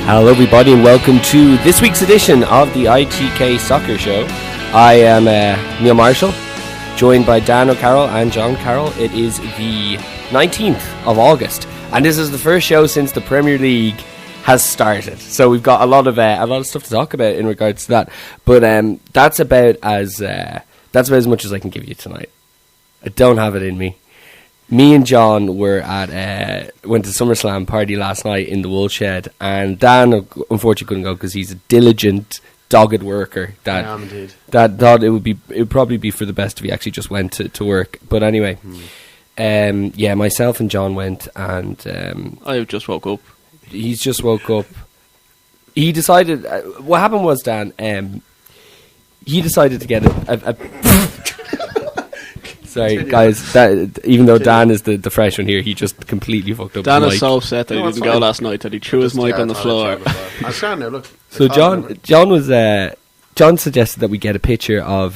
Hello everybody and welcome to this week's edition of the ITK Soccer Show. I am Neil Marshall, joined by Dan O'Carroll and John Carroll. It is the 19th of August and this is the first show since the Premier League has started. So we've got a lot of stuff to talk about in regards to that. But that's about as much as I can give you tonight. I don't have it in me. Me and John were went to SummerSlam party last night in the Woolshed, and Dan unfortunately couldn't go because he's a diligent, dogged worker. I am indeed. That thought it would probably be for the best if he actually just went to work. But anyway, myself and John went, and I just woke up. He's just woke up. He decided. What happened was, Dan. He decided to get a Sorry, guys. That even though Dan is the fresh one here, he just completely fucked up. Dan his is so upset that he didn't go last night that he threw his mic on the floor. I'm trying to look. So John suggested that we get a picture of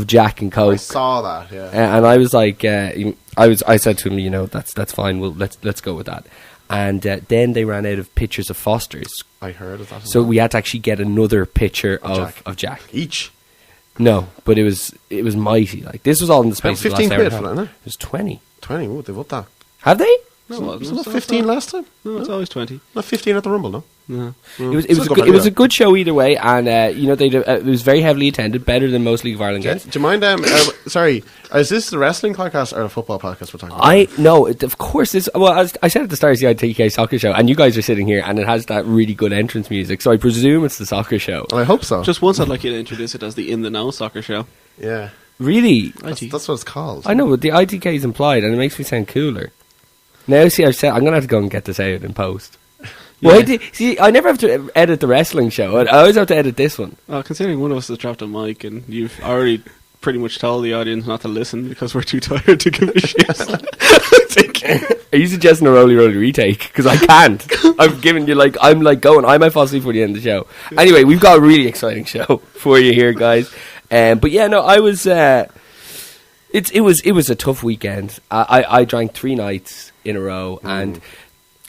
Jack and Coke. I saw that, yeah. And I was like, I said to him, that's fine. Well, let's go with that. And then they ran out of pictures of Foster's. I heard of that. So we had to actually get another picture of Jack. Each. No, but it was mighty. Like this was all in the space of the last hour. 15 quid for that, isn't it? It was 20. 20, oh, they've upped that. Have they? No, wasn't it 15 last time? No, it's always 20. Not 15 at the Rumble, no? No. It was a good show either way, and it was very heavily attended, better than most League of Ireland games. Do you mind? Sorry, is this the wrestling podcast or the football podcast we're talking about? No, of course. I said at the start it's the ITK Soccer Show, and you guys are sitting here, and it has that really good entrance music, so I presume it's the soccer show. Well, I hope so. Just once I'd like you to introduce it as the In the Know Soccer Show. Yeah. Really? That's what it's called. I know, but the ITK is implied, and it makes me sound cooler. Now, see, I'm going to have to go and get this out in post. Yeah. Well, I never have to edit the wrestling show. I always have to edit this one. Well, considering one of us has dropped a mic and you've already pretty much told the audience not to listen because we're too tired to give a shit. Are you suggesting a roly retake? Because I can't. I've given you I'm going. I might fall asleep for the end of the show. Anyway, we've got a really exciting show for you here, guys. But yeah, no, I was. It was a tough weekend. I drank 3 nights in a row, and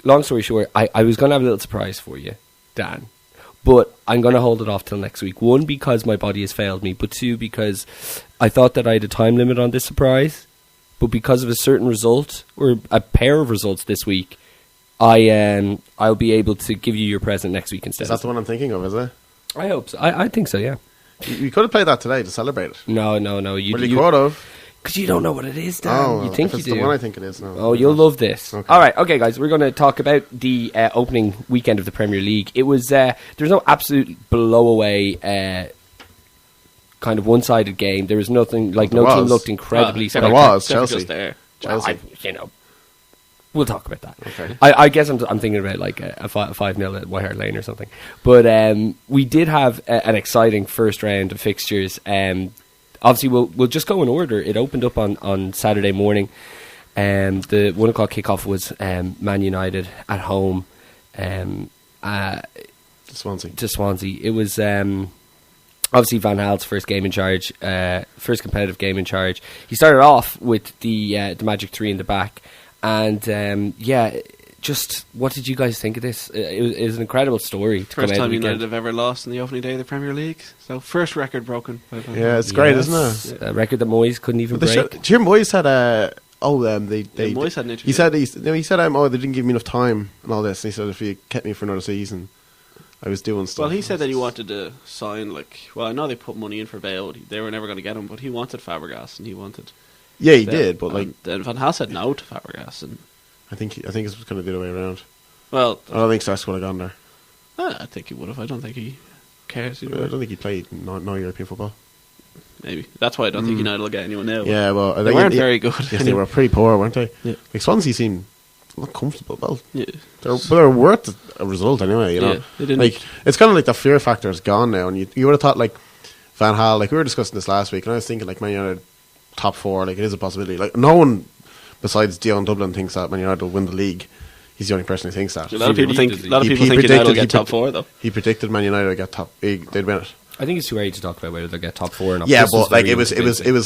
long story short, I was going to have a little surprise for you, Dan. But I'm going to hold it off till next week. 1, because my body has failed me, but 2, because I thought that I had a time limit on this surprise. But because of a certain result, or a pair of results this week, I'll be able to give you your present next week instead. Is that the one I'm thinking of, is it? I hope so. I think so, yeah. You could have played that today to celebrate it. No. You could have. Because you don't know what it is, Dan. Oh, you think if it's you do. the one I think it is. No. Oh, you'll love this. Okay. All right, okay, guys. We're going to talk about the opening weekend of the Premier League. It was there was no absolute blow away kind of one-sided game. There was nothing no team looked incredibly. There was Chelsea. There. Chelsea. We'll talk about that. Okay. I guess I'm thinking about like a 5-0 at White Hart Lane or something. But we did have an exciting first round of fixtures. Obviously, we'll just go in order. It opened up on Saturday morning. The 1 o'clock kickoff was Man Utd at home to Swansea. It was obviously Van Gaal's first game in charge, first competitive game in charge. He started off with the Magic 3 in the back, and just what did you guys think of this? It was an incredible story. First time United have ever lost in the opening day of the Premier League. So first record broken. Yeah, it's great, isn't it? A record that Moyes couldn't even break. Do you hear Moyes had Moyes had an interview. He said they didn't give me enough time and all this. And he said if you kept me for another season, I was doing stuff. Well, he said that he wanted to sign I know they put money in for Bale. They were never going to get him, but he wanted Fabregas and he wanted. Yeah, he did, but then Van Gaal said no to Fabregas, and I think it's going to be the other way around. Well, I don't think Sars would have gone there. I think he would have. I don't think he cares. I don't think he played no European football. Maybe that's why I don't think United will get anyone now. Yeah, well, they weren't very good. Yes, they were pretty poor, weren't they? Yeah. Like Swansea seemed not comfortable. Well, yeah, they're worth a result anyway. You know, they didn't. It's kind of like the fear factor is gone now, and you would have thought Van Gaal. We were discussing this last week, and I was thinking Man United top 4. It is a possibility. No one besides Dion Dublin thinks that Man United will win the league. He's the only person who thinks that. A lot of people think United will get top 4 though. He predicted Man United would get they'd win it. I think it's too early to talk about whether they'll get top 4 or not. Yeah, but it was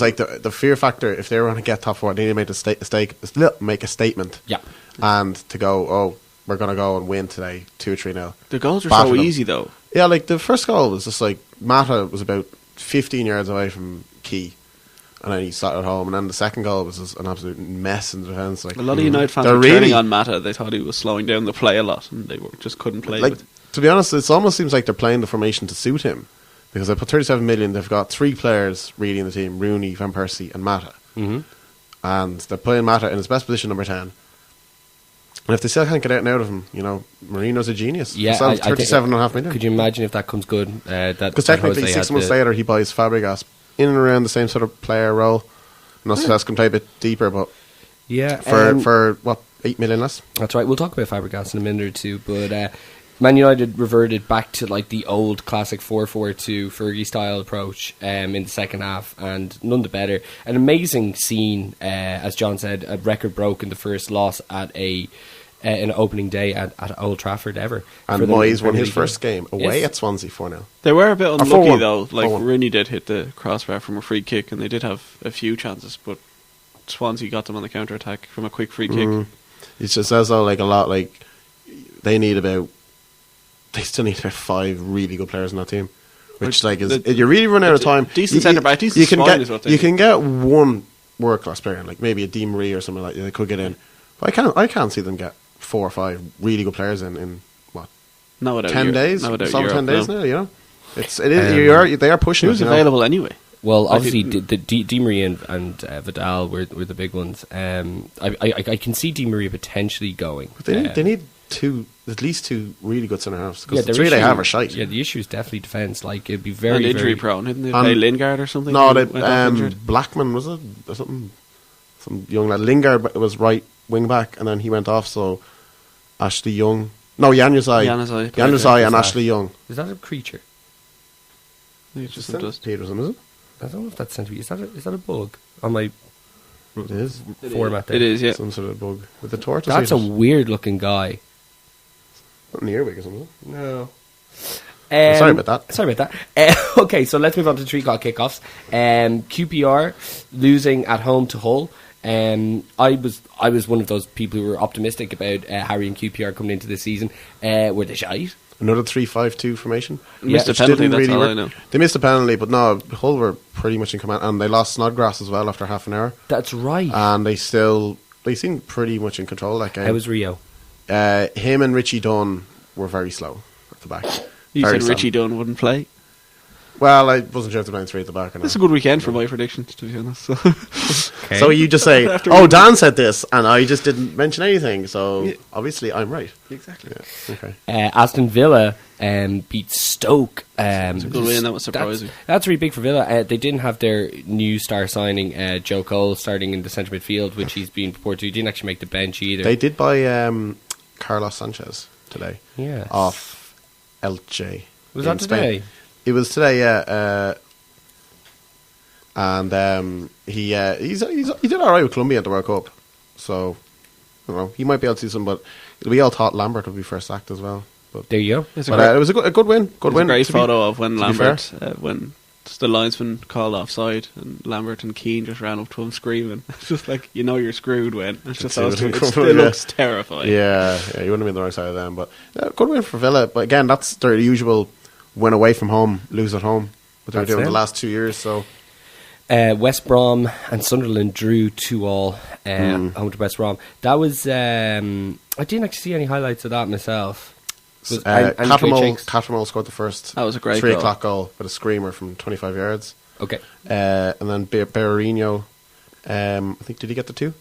like the fear factor. If they were going to get top 4, they need to make a statement. Yeah, and to go, we're going to go and win today 2-3-0. The goals are Batter so them. easy, though. Yeah, like the first goal was just like Mata was about 15 yards away from Key, and then he sat at home. And then the second goal was just an absolute mess in the defence. Like A lot of United fans they're were really turning on Mata. They thought he was slowing down the play a lot, and they just couldn't play like. with. To be honest, it almost seems like they're playing the formation to suit him, because they put 37 million. They've got 3 players really in the team: Rooney, Van Persie, and Mata. Mm-hmm. And they're playing Mata in his best position, number 10. And if they still can't get out and out of him, Marino's a genius. Yeah, Sells 37.5 million. Could you imagine if that comes good? Because technically, 6 months later, he buys Fabregas in and around the same sort of player role. Noceles can play a bit deeper, but for what, 8 million less? That's right. We'll talk about Fabregas in a minute or two, but Man United reverted back to like the old classic 4-4-2 Fergie style approach in the second half, and none the better. An amazing scene, as John said, a record broken, the first loss at an opening day at Old Trafford ever. And Moyes won his first game away at Swansea 4-0. They were a bit unlucky 4-1. though. Like 4-1. Rooney did hit the crossbar from a free kick, and they did have a few chances, but Swansea got them on the counter attack from a quick free kick. It just says though, like a lot, like they still need about 5 really good players in that team, which like is you really run out of time. Decent centre back, decent you can spine get is what they you need. can get one world class player, like maybe a Di Maria or something like that. They could get in, but I can't see them get 4 or 5 really good players in what, Not without 10 days? Not without It's over 10 Europe, days no. now. They are pushing. Who's it, available anyway? Well, obviously, the Di Maria and Vidal were the big ones. I can see Di Maria potentially going. But they need at least 2 really good centre halves, because Yeah, the 3 they have are shite. Yeah, the issue is definitely defence. Like, it'd be And very injury very prone, didn't they? Play Lingard or something? No, who they, went off injured? Blackman, was it? Or something? Some young lad. Lingard was right wing back, and then he went off, so Ashley Young. No, Januzaj. Januzaj and Ashley Young. Is that a creature? I think it's just St. dust. Peterson, is it? I don't know if that's sent to me. Is that a bug on my It is. format there? It is, yeah. Some sort of bug. With the torch. That's a weird looking guy. Not an earwig or something. No. Sorry about that. Sorry about that. Okay, so let's move on to 3 o'clock kickoffs. QPR losing at home to Hull. I was one of those people who were optimistic about Harry and QPR coming into the season. Were they shite? Another 3-5-2 formation. Missed a Which penalty, didn't that's really all work. I know. They missed a penalty, but no, Hull were pretty much in command, and they lost Snodgrass as well after half an hour. That's right. And they seemed pretty much in control of that game. How was Rio? Him and Richie Dunn were very slow at the back. You Very said slow. Richie Dunn wouldn't play. Well, I wasn't sure if they're playing 3 at the back or not. It's a good weekend for my predictions, to be honest. So. Okay. So you just say, After "Oh, we- Dan said this," and I just didn't mention anything. So obviously, I'm right. Exactly. Yeah. Okay. Aston Villa beat Stoke. It's a good win, that was surprising. That's really big for Villa. They didn't have their new star signing, Joe Cole, starting in the centre midfield, which he's been purported to. He didn't actually make the bench either. They did buy Carlos Sanchez today. Yes. Off Elche. Was in that today? Spain. It was today, yeah. And he did all right with Colombia at the World Cup. So, I don't know, he might be able to do something, but we all thought Lambert would be first sacked as well. But There you go. It's it was a good win. Good There's win. a great to be- photo of when to be Lambert, when the linesman called offside, and Lambert and Keane just ran up to him screaming. It's just like, you're screwed when. It's just see those what two. it It still yeah. looks terrifying. Yeah, you wouldn't have been the right side of them. But good win for Villa. But again, that's their usual win away from home, lose at home. What they were That's doing it. the last 2 years. So West Brom and Sunderland drew 2-2 home to West Brom. That was I didn't actually see any highlights of that myself. Was Cattermole scored the first That was a great 3 goal. o'clock goal with a screamer from 25 yards. Okay. And then Berarino, I think, did he get the 2?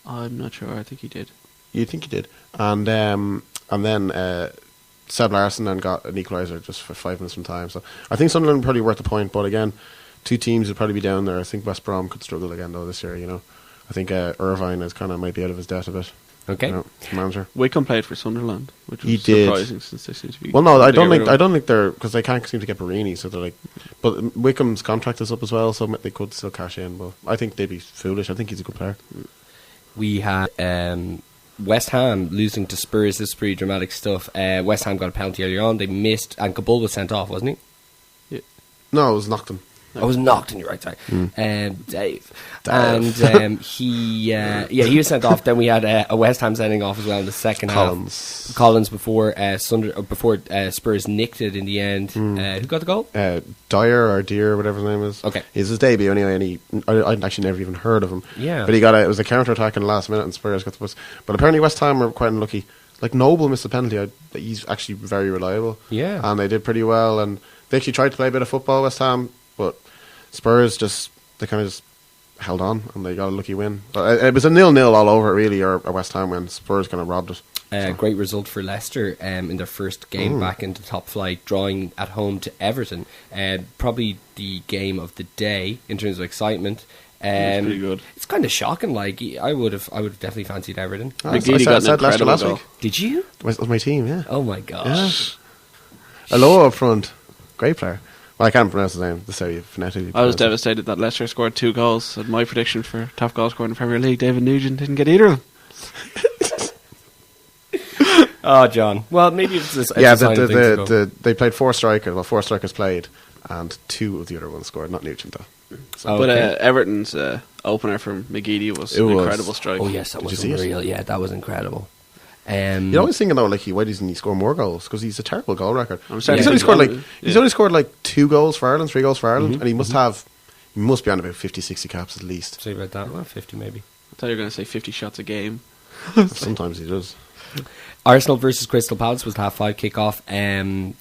I'm not sure. I think he did. You think he did? And then Seb Larsson then got an equaliser just for 5 minutes from time. So I think Sunderland probably worth the point. But again, 2 teams would probably be down there. I think West Brom could struggle again though this year. I think Irvine is might be out of his depth a bit. Okay. The manager. Wickham played for Sunderland, which was He did. surprising since they seem to be. Well, no, I don't getting rid of him. think they're, because they can't seem to get Barini, so they're like. But Wickham's contract is up as well, so they could still cash in. But I think they'd be foolish. I think he's a good player. We had West Ham losing to Spurs. This is pretty dramatic stuff. West Ham got a penalty earlier on. They missed, and Kabul was sent off, wasn't he? No, it was Knockton. I was knocked in your right side. Dave. And he was sent off. Then we had a West Ham sending off as well in the second half. Collins before Spurs nicked it in the end. Who got the goal? Dyer or Deer, whatever his name is. Okay. It's his debut anyway, and I'd actually never even heard of him. Yeah. But it was a counter-attack in the last minute and Spurs got the bus. But apparently West Ham were quite unlucky. Like Noble missed a penalty. He's actually very reliable. Yeah. And they did pretty well, and they actually tried to play a bit of football, West Ham, but Spurs they kind of just held on and they got a lucky win. But it was a 0-0 all over it, really, or a West Ham win. Spurs kind of robbed it. Great result for Leicester in their first game back into top flight, drawing at home to Everton. Probably the game of the day in terms of excitement. It's pretty good. It's kind of shocking. Like I would have definitely fancied Everton. McGeady got an incredible last week. Did you? That was my team, yeah. Oh my gosh. Yeah. Aloha up front, great player. Well, I can't pronounce his name. That's how you phonetically. I was devastated that Leicester scored 2 goals. And my prediction for top goal scorer in the Premier League, David Nugent, didn't get either of them. Oh, John. Well, maybe it's a they played 4 strikers. Well, 4 strikers played, and 2 of the other ones scored. Not Nugent though. So, but Everton's opener from McGeady was an incredible strike. Oh yes, that was unreal. Yeah, that was incredible. You're always thinking though, like why doesn't he score more goals? Because he's a terrible goal record. He's only scored like 2 goals for Ireland, 3 goals for Ireland, and he must be on about 50, 60 caps at least. Say about that, well, 50 maybe. I thought you were going to say 50 shots a game. Sometimes he does. Arsenal versus Crystal Palace was the half-5 kickoff.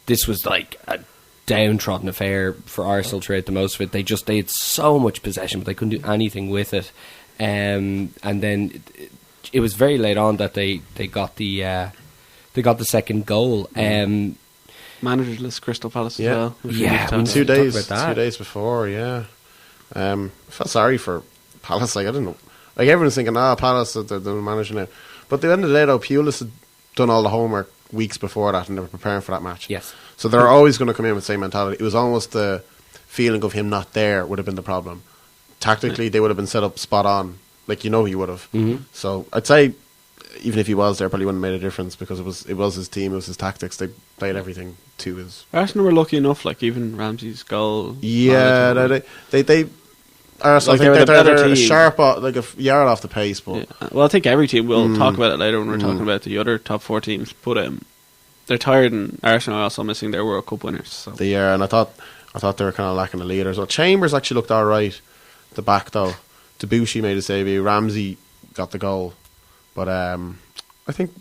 This was like a downtrodden affair for Arsenal throughout the most of it. They had so much possession, but they couldn't do anything with it. And then it was very late on that they got the second goal. Managerless Crystal Palace as well. Yeah, 2 days before. Yeah, I felt sorry for Palace. Like I didn't know. Like everyone's thinking, Palace they're managing now. But at the end of the day, though, Pulis had done all the homework weeks before that, and they were preparing for that match. Yes. So they're always going to come in with the same mentality. It was almost the feeling of him not there would have been the problem. Tactically, they would have been set up spot on, like he would have. Mm-hmm. So I'd say, even if he was there, probably wouldn't have made a difference because it was his team, it was his tactics. They played everything to his. Arsenal were lucky enough, like even Ramsey's goal. Yeah, they Arsenal, like they're a sharp, like a yard off the pace. But well, I think every team will talk about it later when we're talking about the other top 4 teams. But they're tired, and Arsenal are also missing their World Cup winners. So. They are, and I thought they were kind of lacking the leaders. Well, Chambers actually looked all right. The back though, Debuchy made his debut. Ramsey got the goal, but I think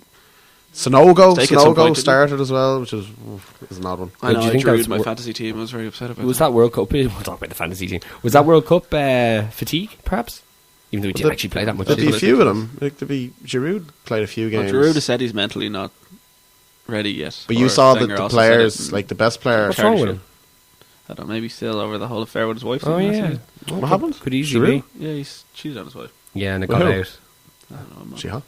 Sonogo started as well, which is an odd one. I know, I drew my fantasy team. I was very upset about it. Was that World Cup? We'll talk about the fantasy team. Was that World Cup fatigue, perhaps? Even though he didn't actually play that much. There'd be a few of them. Giroud played a few games. Giroud has said he's mentally not ready yet. But you saw that the players, like the best player. What's wrong with him? I don't know, maybe still over the whole affair with his wife. Oh, yeah. What happened? Could easily be. Yeah, he's cheated on his wife. Yeah, and it got out. I don't know. She hot?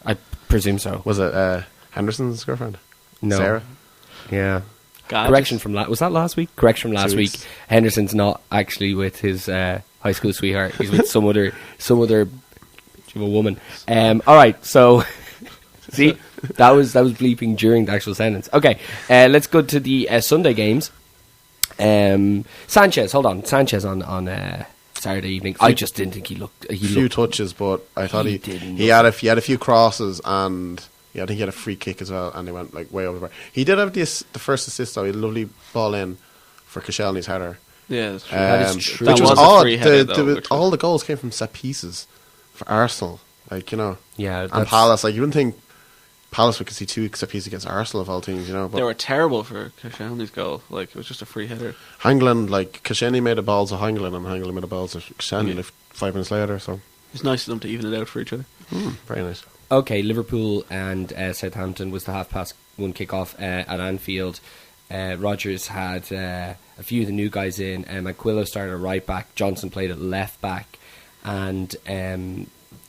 I presume so. Was it Henderson's girlfriend? No. Sarah? Yeah. God, Correction from was that last week? Correction from last week. Henderson's not actually with his high school sweetheart. He's with some other of a woman. All right, so see, that was bleeping during the actual sentence. Okay, let's go to the Sunday games. Sanchez on Saturday evening. I just didn't think he looked. A few touches, but I thought he had a few crosses, and I think he had a free kick as well, and they went like way over the bar. He did have the first assist though. He had a lovely ball in for Koscielny's header. Yeah, that's true. That is true. Which was odd. All the goals came from set pieces for Arsenal. Like, yeah, and Palace. Like, you wouldn't think Palace would see 2 set pieces against Arsenal of all teams, But they were terrible for Koscielny's goal. Like, it was just a free header. Hangland, like Koscielny made the balls of Hangland, and Hangland made the balls of Koscielny. Like 5 minutes later. So it's nice of them to even it out for each other. Very nice. Okay, Liverpool and Southampton was the 1:30 kickoff at Anfield. Rodgers had a few of the new guys in. Aquilo started at right back. Johnson played at left back, and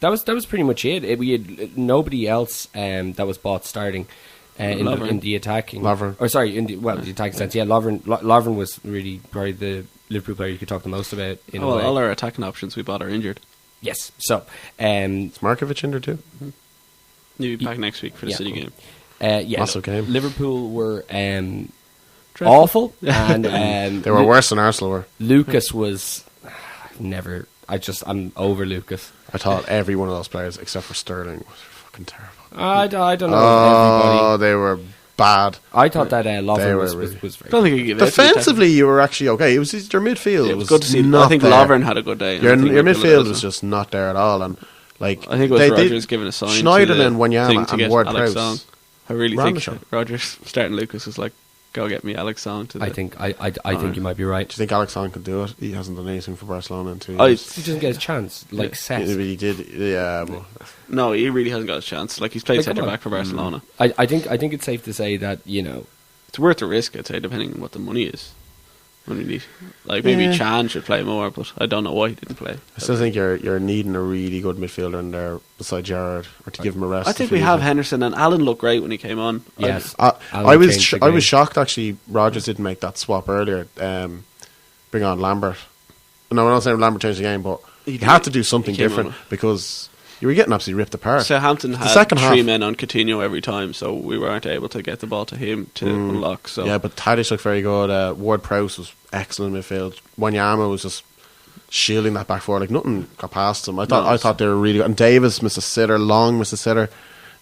that was pretty much it. We had nobody else that was bought starting in the attacking. Lovren. Or sorry, the attacking sense. Yeah, Lovren was really probably the Liverpool player you could talk the most about. All our attacking options we bought are injured. Yes, so is Markovic injured too? Mm-hmm. He'll be back next week for the City game. Yeah, massive game. Liverpool were awful. And They were worse than Arsenal were. Lucas was I'm over Lucas. I thought every one of those players, except for Sterling, was fucking terrible. I don't know. Oh, they were bad. I thought that Lovren was really- very I don't think you give it. Defensively, you were actually okay. It was just your midfield. It was good to see. not I think there. Lovren had a good day. Your I think Mikel midfield did was as well. just not there at all, and like I think it was they Rodgers did- giving a sign. Schneiderlin, to the Wanyama, thing to and get Ward Alex Prowse. Song. I really Ran the think show. Rodgers starting Lucas was like, go get me Alex Song. To the, I think you might be right. Do you think Alexander could do it? He hasn't done anything for Barcelona in 2 I- years. He doesn't get his chance, like Seth. He did, yeah. But No, he really hasn't got a chance. Like he's played Like, centre come on. back for Barcelona. I think it's safe to say that It's worth the risk, I'd say, depending on what the money is. When we need, like maybe Yeah. Chan should play more, but I don't know why he didn't play. I still think you're needing a really good midfielder in there beside Gerrard, or to give him a rest. I think if we he have needs it. Henderson, and Alan looked great when he came on. Yes. I Alan was changed the I was game. shocked actually. Rodgers didn't make that swap earlier. Bring on Lambert. No, I'm not saying Lambert changed the game, but he had to do something he came different on. because you were getting absolutely ripped apart. Southampton The had second three half- men on Coutinho every time, so we weren't able to get the ball to him to unlock. So Yeah, but Tadic looked very good. Ward Prowse was excellent in midfield. Wanyama was just shielding that back four. Like nothing got past him. I thought they were really good. And Davis missed a sitter, Long missed a sitter.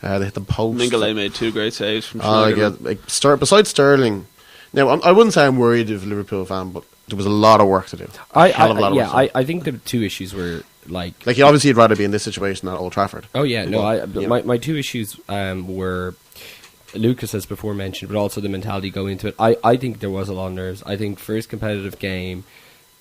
They hit the post. Mingale made 2 great saves from Like, Schneiderlin. besides Sterling, now I wouldn't say I'm worried if a Liverpool fan, but there was a lot of work to do. A hell of a lot of work to do. I think the two issues were like you obviously you'd rather be in this situation at Old Trafford. oh yeah, no, But, my two issues were Lucas, as before mentioned, but also the mentality going into it. I think there was a lot of nerves. I think first competitive game,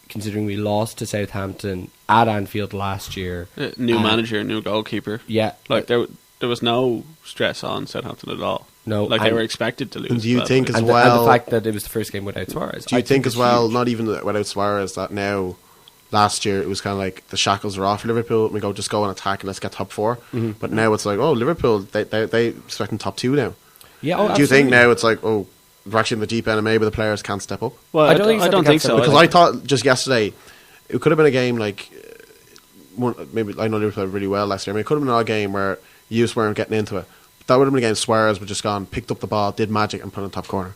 considering we lost to Southampton at Anfield last year. New manager, new goalkeeper. Yeah. Like there was no stress on Southampton at all. No, like they and- were expected to lose. And do you think as And well? the fact that it was the first game without Suarez. Do you I think as it's well, huge. not even without Suarez, that now, last year, it was kind of like the shackles are off for Liverpool, we go just go and attack and let's get top 4. Mm-hmm. But now it's like, oh, Liverpool, they expecting top 2 now. Yeah, Do you think now it's like, oh, we're actually in the deep end and maybe the players can't step up? Well, I don't think I don't think so. Because I thought just yesterday, it could have been a game like, maybe I know Liverpool played really well last year, I mean, it could have been a game where you just weren't getting into it. That would have been a game Suarez would just gone, picked up the ball, did magic and put it in the top corner.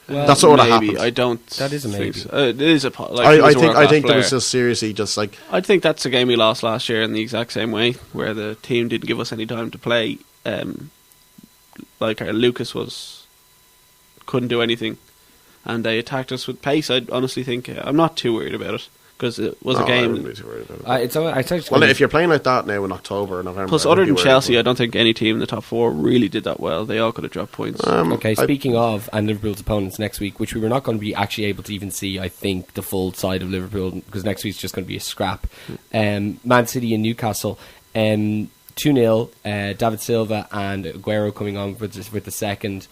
Well, That's what would have maybe. happened. I don't. That is a think maybe. so. It is a. I think there was just seriously just like I think that's a game we lost last year in the exact same way, where the team didn't give us any time to play. Lucas couldn't do anything, and they attacked us with pace. I honestly think I'm not too worried about it because it was a I game. wouldn't be too worried about it. it's actually Well, if you're playing like that now in October or November, Plus, I wouldn't other be than worried, Chelsea, but- I don't think any team in the top 4 really did that well. They all could have dropped points. Okay, speaking of, and Liverpool's opponents next week, which we were not going to be actually able to even see, I think, the full side of Liverpool, because next week's just going to be a scrap. Man City and Newcastle, 2-0, David Silva and Aguero coming on with the second.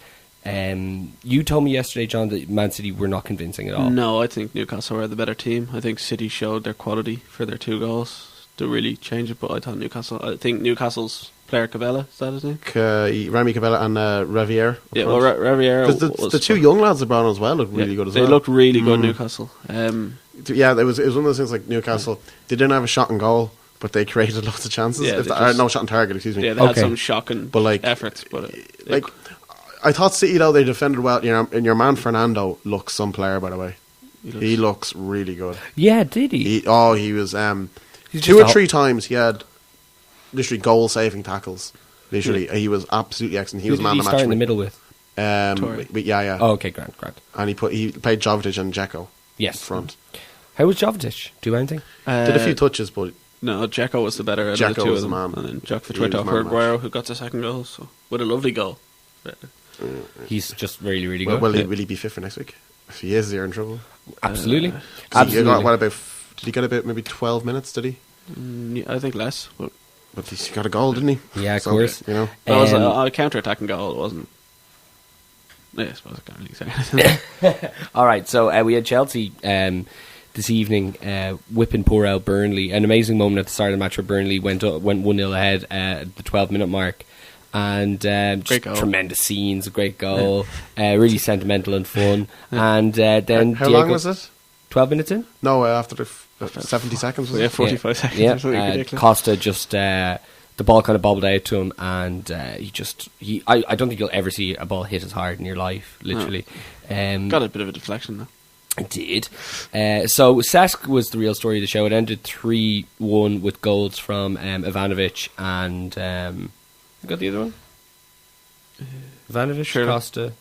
You told me yesterday, John, that Man City were not convincing at all. No, I think Newcastle were the better team. I think City showed their quality for their 2 goals to really change it, but I think Newcastle's player Cabella, is that his name? Rami Cabella and Riviere. Yeah, well, Riviera Because the 2 young lads they brought on as well looked really good as well. They looked really good, Newcastle. Yeah, it was one of those things like Newcastle. They didn't have a shot on goal, but they created lots of chances. Yeah, No shot on target, excuse me. Yeah, they had some shocking efforts, but I thought City though they defended well. And your man Fernando looks some player, by the way. He looks really good. Yeah, did he? He was 2 or 3 times he had literally goal saving tackles. Literally, he was absolutely excellent. He was man of the match. Start in for the me. middle with? Yeah. Oh, okay, grand. And he played Jovetic and Dzeko. Yes. Front. How was Jovetic? Do anything? Did a few touches, but no, Dzeko was the better out of Dzeko the 2 was of them. the man. And then Jack He Twitter was for man of the match. Aguero, who got the second goal, so with a lovely goal. He's just really, really Well, good. will he be fit for next week? If he is, they're in trouble. Absolutely. 'Cause he got, did he get about maybe 12 minutes? Did he? Yeah, I think less. But But he got a goal, didn't he? Yeah, of So, course. You know, that was a counter-attacking goal. It wasn't. Yeah, I suppose I can't really say anything. All right, so we had Chelsea this evening whipping poor out Burnley. An amazing moment at the start of the match where Burnley went 1-0 ahead at the 12-minute mark. And just goal. tremendous scenes, a great goal, really sentimental and fun. And then how Diego, long was it? 12 minutes in? No, after the 70 seconds. Was Yeah, it? 45 seconds. Yeah, or something ridiculous. Costa just the ball kind of bobbled out to him, and I don't think you'll ever see a ball hit as hard in your life, literally. Got a bit of a deflection though. It did. So Cesc was the real story of the show. It ended 3-1 with goals from Ivanovic and you got the other one? Ivanovic, Shirley. Costa,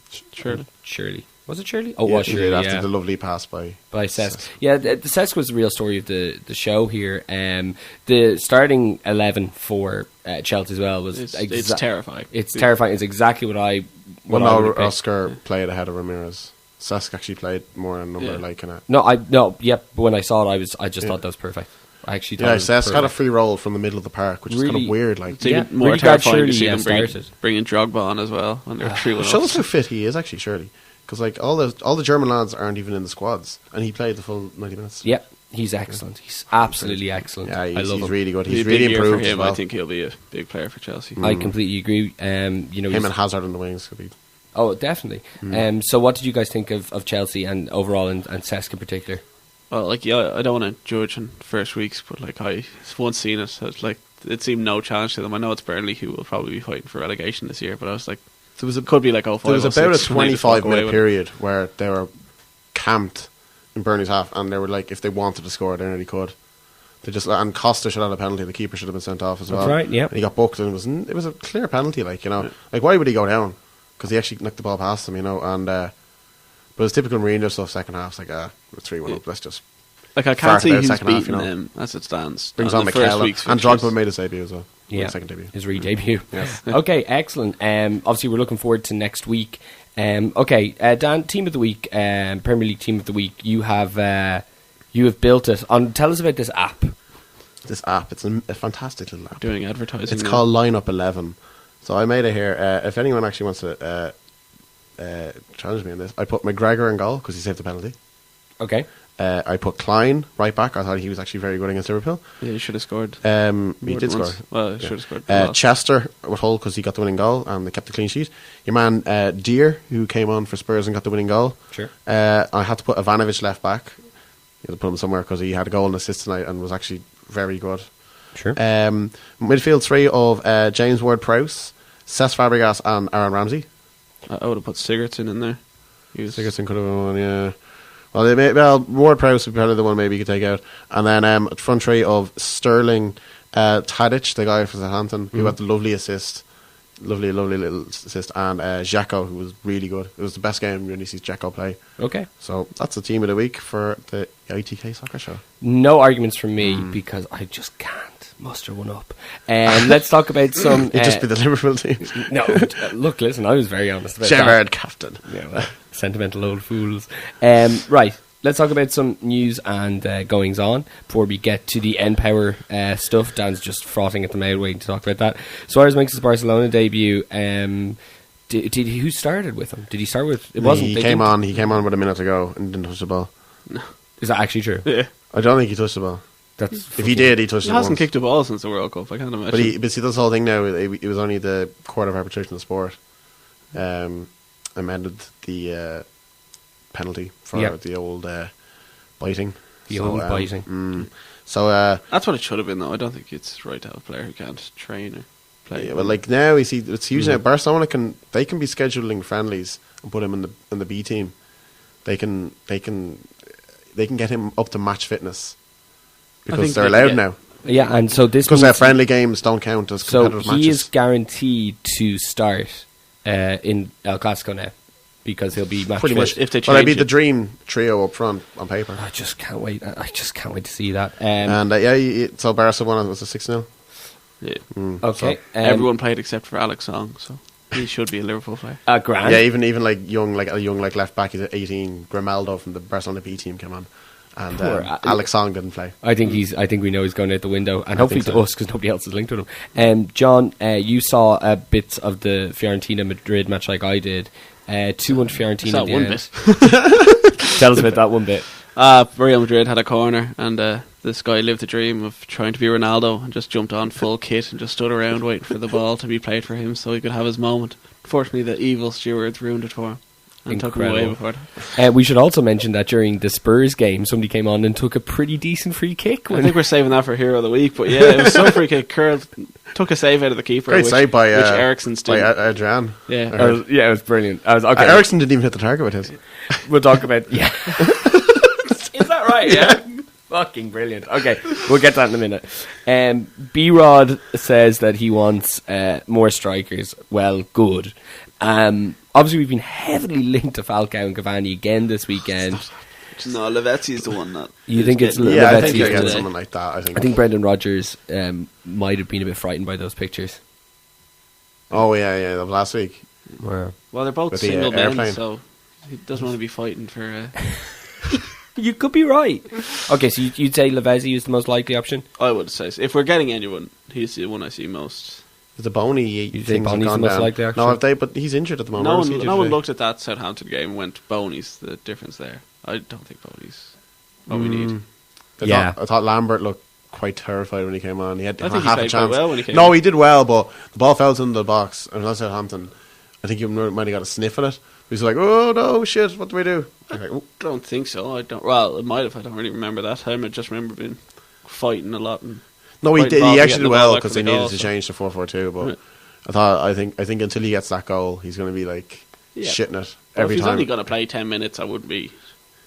Shirley. Was it Shirley? Oh, Yeah, it was Shirley. after the lovely pass by Cesc. Yeah, the Cesc was the real story of the show here. The starting 11 for Chelsea as well was it's terrifying. It's terrifying. It's exactly what I. Oscar played ahead of Ramirez. Cesc actually played more in number, but when I saw it, I just thought that was perfect. I actually thought Cesc had a free roll from the middle of the park, which is kind of weird. Like, it's even more really glad terrifying to Shirley see them started. bringing Drogba on as well when they're 3-1 it shows how fit he is, actually, Shirley. Because like all the German lads aren't even in the squads, and he played the full 90 minutes. Yeah, he's excellent. He's absolutely excellent. Yeah, I love he's him. really good. He's He's really big year improved for him. as well. I think he'll be a big player for Chelsea. I completely agree. Him and Hazard on the wings could be. Oh, definitely. So what did you guys think of Chelsea and overall and Cesc in particular? Well, like, yeah, I don't want to judge in first weeks, but like I once seen it, it seemed no challenge to them. I know it's Burnley who will probably be fighting for relegation this year, but I was like, could be like 05, There was about a 06, and they just walk away 25-minute with it. period where they were camped in Burnley's half, and they were like, if they wanted to score, they nearly could. They just and Costa should have had a penalty. The keeper should have been sent off as well. That's right. Yeah, and he got booked, and it was a clear penalty. Like like why would he go down? Because he actually knocked the ball past him, and but it's typical Mourinho stuff. Second half, it's like we're 3-1 up. Let's just Like I fart can't see about who's second half, beating them as it stands. brings on on the first McKellen, week's and fixtures. Drogba made his debut as well. yeah, Second debut. his re-debut. Okay, excellent. Obviously, we're looking forward to next week. Dan, team of the week, Premier League team of the week. You have built it. Tell us about this app. This app, it's a fantastic little app. Doing advertising. It's now. called Lineup 11. So I made it here. If anyone actually wants to challenge me on this, I put McGregor in goal because he saved the penalty. Okay. I put Klein right back. I thought he was actually very good against Liverpool. Yeah, he should have scored. He More did than score. once. Well, he should have scored. a lot. Chester with Hull because he got the winning goal and they kept the clean sheet. Your man Deere, who came on for Spurs and got the winning goal. Sure. I had to put Ivanovic left back. You had to put him somewhere because he had a goal and assist tonight and was actually very good. Sure. Midfield three of James Ward-Prowse, Cesc Fabregas and Aaron Ramsey. I would have put Sigurdsson in there. Sigurdsson could have been one, yeah. Well, Ward-Prowse would be probably the one maybe you could take out. And then front three of Sterling, Tadic, the guy from Southampton, who had the lovely assist. Lovely little assist. And Xhaka, who was really good. It was the best game when you see Xhaka play. Okay. So that's the team of the week for the ITK Soccer Show. No arguments from me because I just can't muster one up. Let's talk about some. It'd just be the Liverpool team. No, look, listen, I was very honest about Gerrard captain. Yeah, well, sentimental old fools. Right, let's talk about some news and goings on before we get to the N-Power stuff. Dan's just frothing at the mouth waiting to talk about that. Suarez makes his Barcelona debut. Who started with him? Did he start with? It wasn't. He came on with a minute to go and didn't touch the ball. Is that actually true? Yeah. I don't think he touched the ball. That's If he did, he touched He it hasn't once. kicked a ball since the World Cup. I can't imagine. But see, this whole thing now, it was only the Court of Arbitration of Sport amended the penalty for the old biting. The old biting. So That's what it should have been, though. I don't think it's right to have a player who can't train or play. yeah, well, like now you see, it's huge now. Barcelona can be scheduling friendlies and put him in the B team. They can get him up to match fitness because think they're they- allowed yeah. now. Yeah, and so this Because means friendly games don't count as so competitive he matches. is guaranteed to start in El Clasico now because he'll be match Pretty fit. much. If they Well, that'd be change the it. dream trio up front on paper. I just can't wait. I just can't wait to see that. And so Barca won. Was it 6-0? Yeah. Okay, Everyone played except for Alex Song, so he should be a Liverpool player. grand. Yeah, even like a young left back. He's at 18. Grimaldo from the Barcelona B team came on, and Poor Alex Song didn't play. I think we know he's going out the window, and hopefully think to so. us because nobody else is linked with him. John, you saw bits of the Fiorentina Madrid match like I did. 2-1 Fiorentina. That one down. bit. Tell us about that one bit. Real Madrid had a corner, and this guy lived the dream of trying to be Ronaldo and just jumped on full kit and just stood around waiting for the ball to be played for him so he could have his moment. Unfortunately, the evil stewards ruined it for him. and took him away before that. We should also mention that during the Spurs game, somebody came on and took a pretty decent free kick. I think we're saving that for Hero of the Week, but yeah, it was so free kick. Curled, took a save out of the keeper. Great save by which Eriksen's by did. Adrian. Yeah. It was brilliant. Okay. Ericsson didn't even hit the target with his. We'll talk about Is that right? Yeah. Fucking brilliant. Okay, we'll get to that in a minute. B-Rod says that he wants more strikers. Well, good. Obviously, we've been heavily linked to Falcao and Cavani again this weekend. No, Lavezzi is the one that... You think it's Lavezzi? Yeah, I think you get someone like that. I think Brendan Rodgers might have been a bit frightened by those pictures. Oh, yeah, that was last week. Wow. Well, they're both With the, single men, airplane. so he doesn't want to be fighting for... You could be right. Okay, so you'd say Lavezzi is the most likely option? I would say so. If we're getting anyone, he's the one I see most. The Boney You think things have Boney's gone the most down. likely, actually? No, have they? But he's injured at the moment. No Where was he injured one today? looked at that Southampton game and went, Boney's the difference there. I don't think Boney's what we need. Yeah. I thought Lambert looked quite terrified when he came on. He had I think he half a played chance. quite well when he came No, on. he did well, but the ball fell into the box. And that's Southampton. I think he might have got a sniff at it. He was like, oh, no, shit, what do we do? I was like, oh. I don't think so. I don't. Well, it might have. I don't really remember that time. I just remember being fighting a lot. And No, he quite did. involved He in actually getting did the well ball back because from they the needed goal, to so- change to 4-4-2. But Right. I think until he gets that goal, he's going to be like shitting it Well, every if he's time. only going to play 10 minutes, I wouldn't be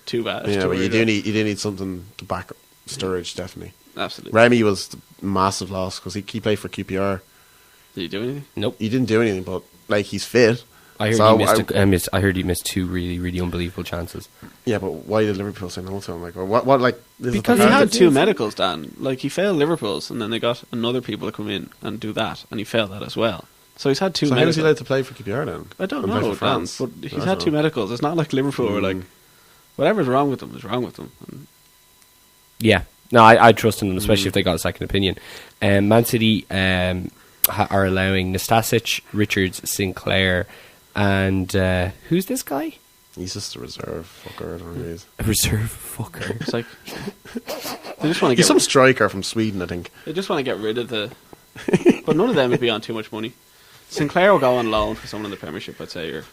too bad. Yeah, too but you worried do about- need something to back up Sturridge, definitely. Absolutely. Remy was the massive loss because he played for QPR. Did he do anything? Nope. He didn't do anything, but like he's fit. I heard, So I heard he missed two really, really unbelievable chances. Yeah, but why did Liverpool say no to him? Like, or what? Like, this Because is He the had fact- two medicals, Dan. Like, he failed Liverpool's, and then they got another people to come in and do that, and he failed that as well. So he's had two So how medicals. is he allowed to play for QPR then? I don't And play know, for Dan, France? but I he's don't had two know. medicals. It's not like Liverpool were like, whatever's wrong with them is wrong with them. And Yeah. No, I trust in them, especially if they got a second opinion. Man City are allowing Nastasic, Richards, Sinclair, and who's this guy? He's just a reserve fucker. I don't know who he is. A reserve fucker. it's like they just want to He's get some striker from Sweden, I think. they just want to get rid of the. But none of them would be on too much money. Sinclair will go on loan for someone in the Premiership, I'd say, or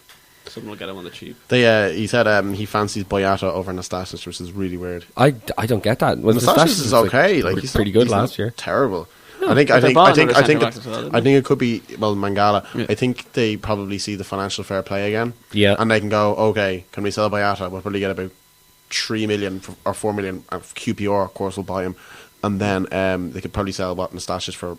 someone will get him on the cheap. He said he fancies Boyata over Nastasic, which is really weird. I don't get that. Well, Nastasic is okay. Like he's pretty not- good he's not last year. Terrible. No, I think but they're buying another I think centre-back as well, didn't I think it could be Mangala. Yeah. I think they probably see the financial fair play again. Yeah. And they can go, okay, can we sell Boyata? We'll probably get about 3 million or 4 million. QPR, of course, will buy him, and then they could probably sell Nastasic for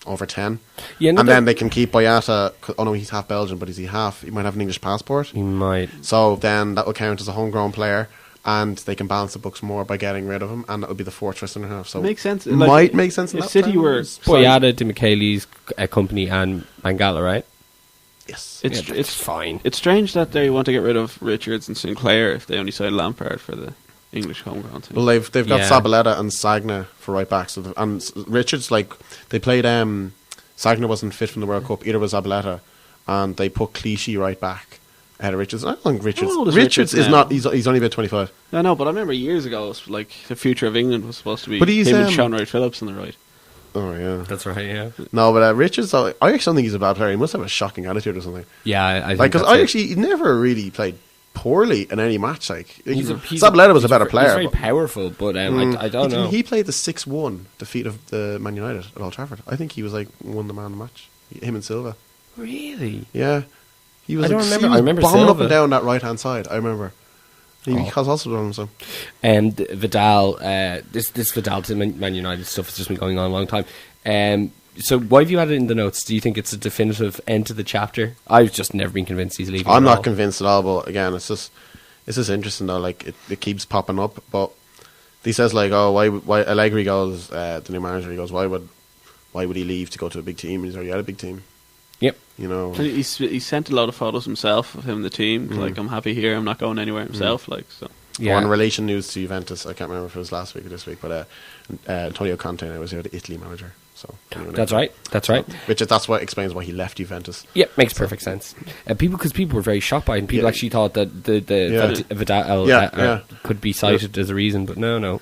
over 10. Yeah, no, and then they can keep Boyata. Oh no, he's half Belgian, but is he half? He might have an English passport. He might. So then that will count as a homegrown player, and they can balance the books more by getting rid of him, and that would be the fortress and a half. So Makes sense. Might Like, make sense. In if that City terms. were Boyata, DeMichele's company, and Mangala, right? yes, It's Yeah, that's fine. It's strange that they want to get rid of Richards and Sinclair if they only signed Lampard for the English homegrown team. well they've got Yeah. Zabaleta and Sagna for right backs, so and Richards, like they played. Sagna wasn't fit from the World Cup. Either was Zabaleta, and they put Clichy right back ahead of Richards. I don't think Richards. How old is Richards Richards is now? not. He's only about 25. I know, but I remember years ago, it was like the future of England was supposed to be But he's, him and Sean Wright Phillips on the right. Oh yeah. That's right, yeah. No, but Richards, I actually don't think he's a bad player. He must have a shocking attitude or something. Yeah, I think Like, because that's it. he never really played poorly in any match. Like, He's Zabaleta was a better player. He's very but- powerful, but I don't know. He played the 6-1 defeat of the Man United at Old Trafford. I think he was like won the man of the match. Him and Silva. Really? Yeah, he was. I don't like, remember. He was I remember bombing up Silva. and down that right hand side. I remember. He has also done so. And Vidal, this Vidal to Man United stuff has just been going on a long time. So why have you had it in the notes? Do you think it's a definitive end to the chapter? I've just never been convinced he's leaving. I'm at not all. convinced at all, but again, it's just interesting though. Like it keeps popping up, but he says like, oh, why Allegri goes, the new manager, he goes, why would he leave to go to a big team? He's already at a big team. Yep. You know, And he sent a lot of photos himself of him and the team. Like, I'm happy here. I'm not going anywhere himself. Like, so. Yeah. on relation news to Juventus, I can't remember if it was last week or this week, but Antonio Conte now was the Italy manager. So That's right. That's right. That's what explains why he left Juventus. Yep, makes perfect sense. People were very shocked by it, and people Yeah. actually thought that that Vidal Yeah. could be cited as a reason, but no.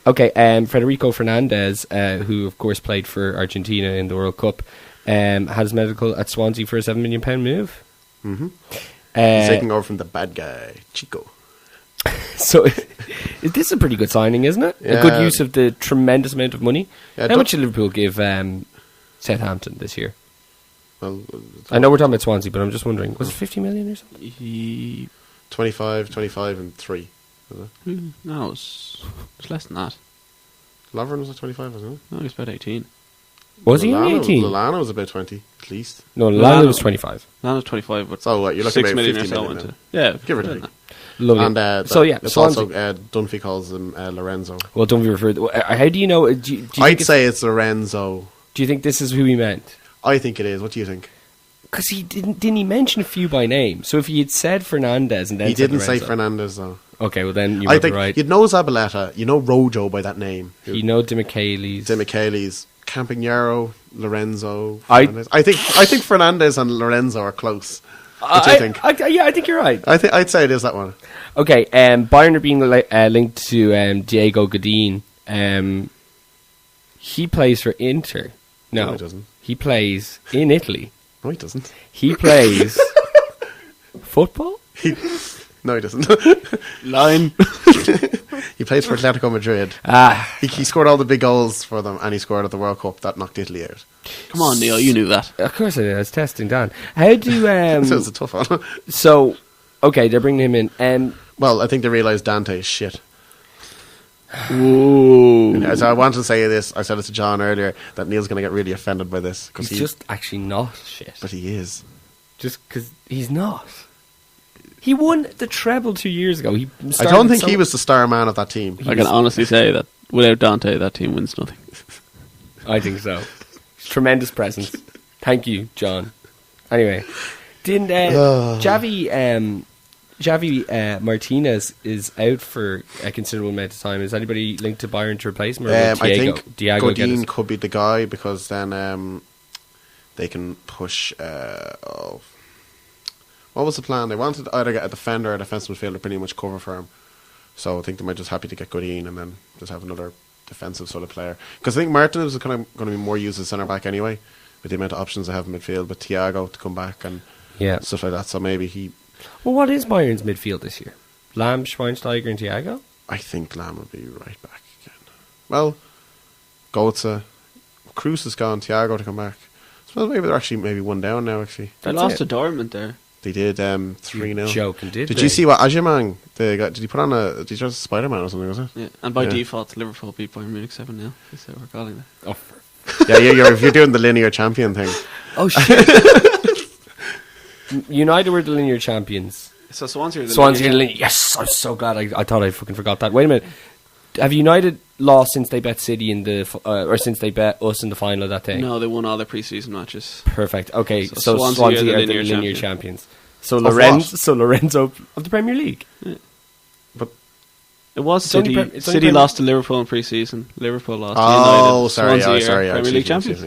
Okay, Federico Fernandez, who of course played for Argentina in the World Cup, had his medical at Swansea for a £7 million move. Mm-hmm. He's taking over from the bad guy, Chico. So, this is a pretty good signing, isn't it? A good use of the tremendous amount of money. Yeah, How much did Liverpool give Southampton this year? Well, I know we're talking about Swansea, but I'm just wondering, was it 50 million or something? 25 and 3. Was it? No, it's less than that. Lovren was at 25, wasn't it? No, he was about 18. Was he only 18? Lallana was about 20, at least. No, Lallana was 25. Lallana was 25, but So what, you're looking 6 about million 50 or so million into. then. Yeah, Give or take. Lovely. And it's Swansea. also Dunphy calls him Lorenzo. Well, don't be referred. How do you know? Do you I'd think say it's Lorenzo. do you think this is who he meant? I think it is. What do you think? Because he didn't he mention a few by name? So if he had said Fernandez and then He said didn't say Lorenzo- Fernandez though. Okay, well then you I might be think right. you'd know Zabaleta, you know Rojo by that name. You know Demichelis. Demichelis, Campagnaro, Lorenzo. I Fernandez. I think Fernandez and Lorenzo are close. What do you think? I think you're right. I'd say it is that one. Okay, Bayern are being linked to Diego Godin. He plays for Inter. No, he doesn't. He plays in Italy. No, he doesn't. He plays football. No, he doesn't. Line. He plays for Atletico Madrid. He scored all the big goals for them, and he scored at the World Cup that knocked Italy out. Come on, Neil, you knew that. Of course I did. I was testing Dan. How do So it's a tough one. So, okay, they're bringing him in. Well, I think they realised Dante is shit. Ooh. So I wanted to say this. I said it to John earlier that Neil's going to get really offended by this because He's just actually not shit. But he is. Just because he's not. He won the treble 2 years ago. I don't think he was the star man of that team. I can honestly say that without Dante, that team wins nothing. I think so. Tremendous presence. Thank you, John. Anyway, didn't Javi Martinez is out for a considerable amount of time. Is anybody linked to Bayern to replace him? Or will I think Diego Godin could be the guy because then they can push. What was the plan? They wanted to either get a defender or a defensive midfielder pretty much cover for him. So I think they might just happy to get Godin and then just have another defensive sort of player. Because I think Martinez is kind of going to be more used as centre back anyway, with the amount of options they have in midfield. But Thiago to come back and stuff like that. So maybe he. Well, what is Bayern's midfield this year? Lamb, Schweinsteiger, and Thiago. I think Lamb will be right back again. Well, Goetze, Cruz is gone. Thiago to come back. So maybe they're actually one down now. Actually, They lost to Dortmund there. They did 3-0. Joking, did you see what Ajiman? Did he put on did he just Spider-Man or something? Was it? Yeah, and by default, Liverpool beat Bayern Munich 7-0. That's what we're calling it. Oh, yeah, you're doing the linear champion thing. oh shit! United were the linear champions. So Swansea are the Swansea linear. Yes, I'm so glad. I thought I fucking forgot that. Wait a minute. Have United lost since they bet City in the or since they bet us in the final of that day? No, they won all their pre-season matches. Perfect. Okay, so Swansea Swansea are the linear champions. So Lorenzo of the Premier League. Yeah. But it was It's only City. it's City only lost to Liverpool in pre-season. Liverpool lost to Oh, United. sorry, Swansea are yeah, Premier League champions.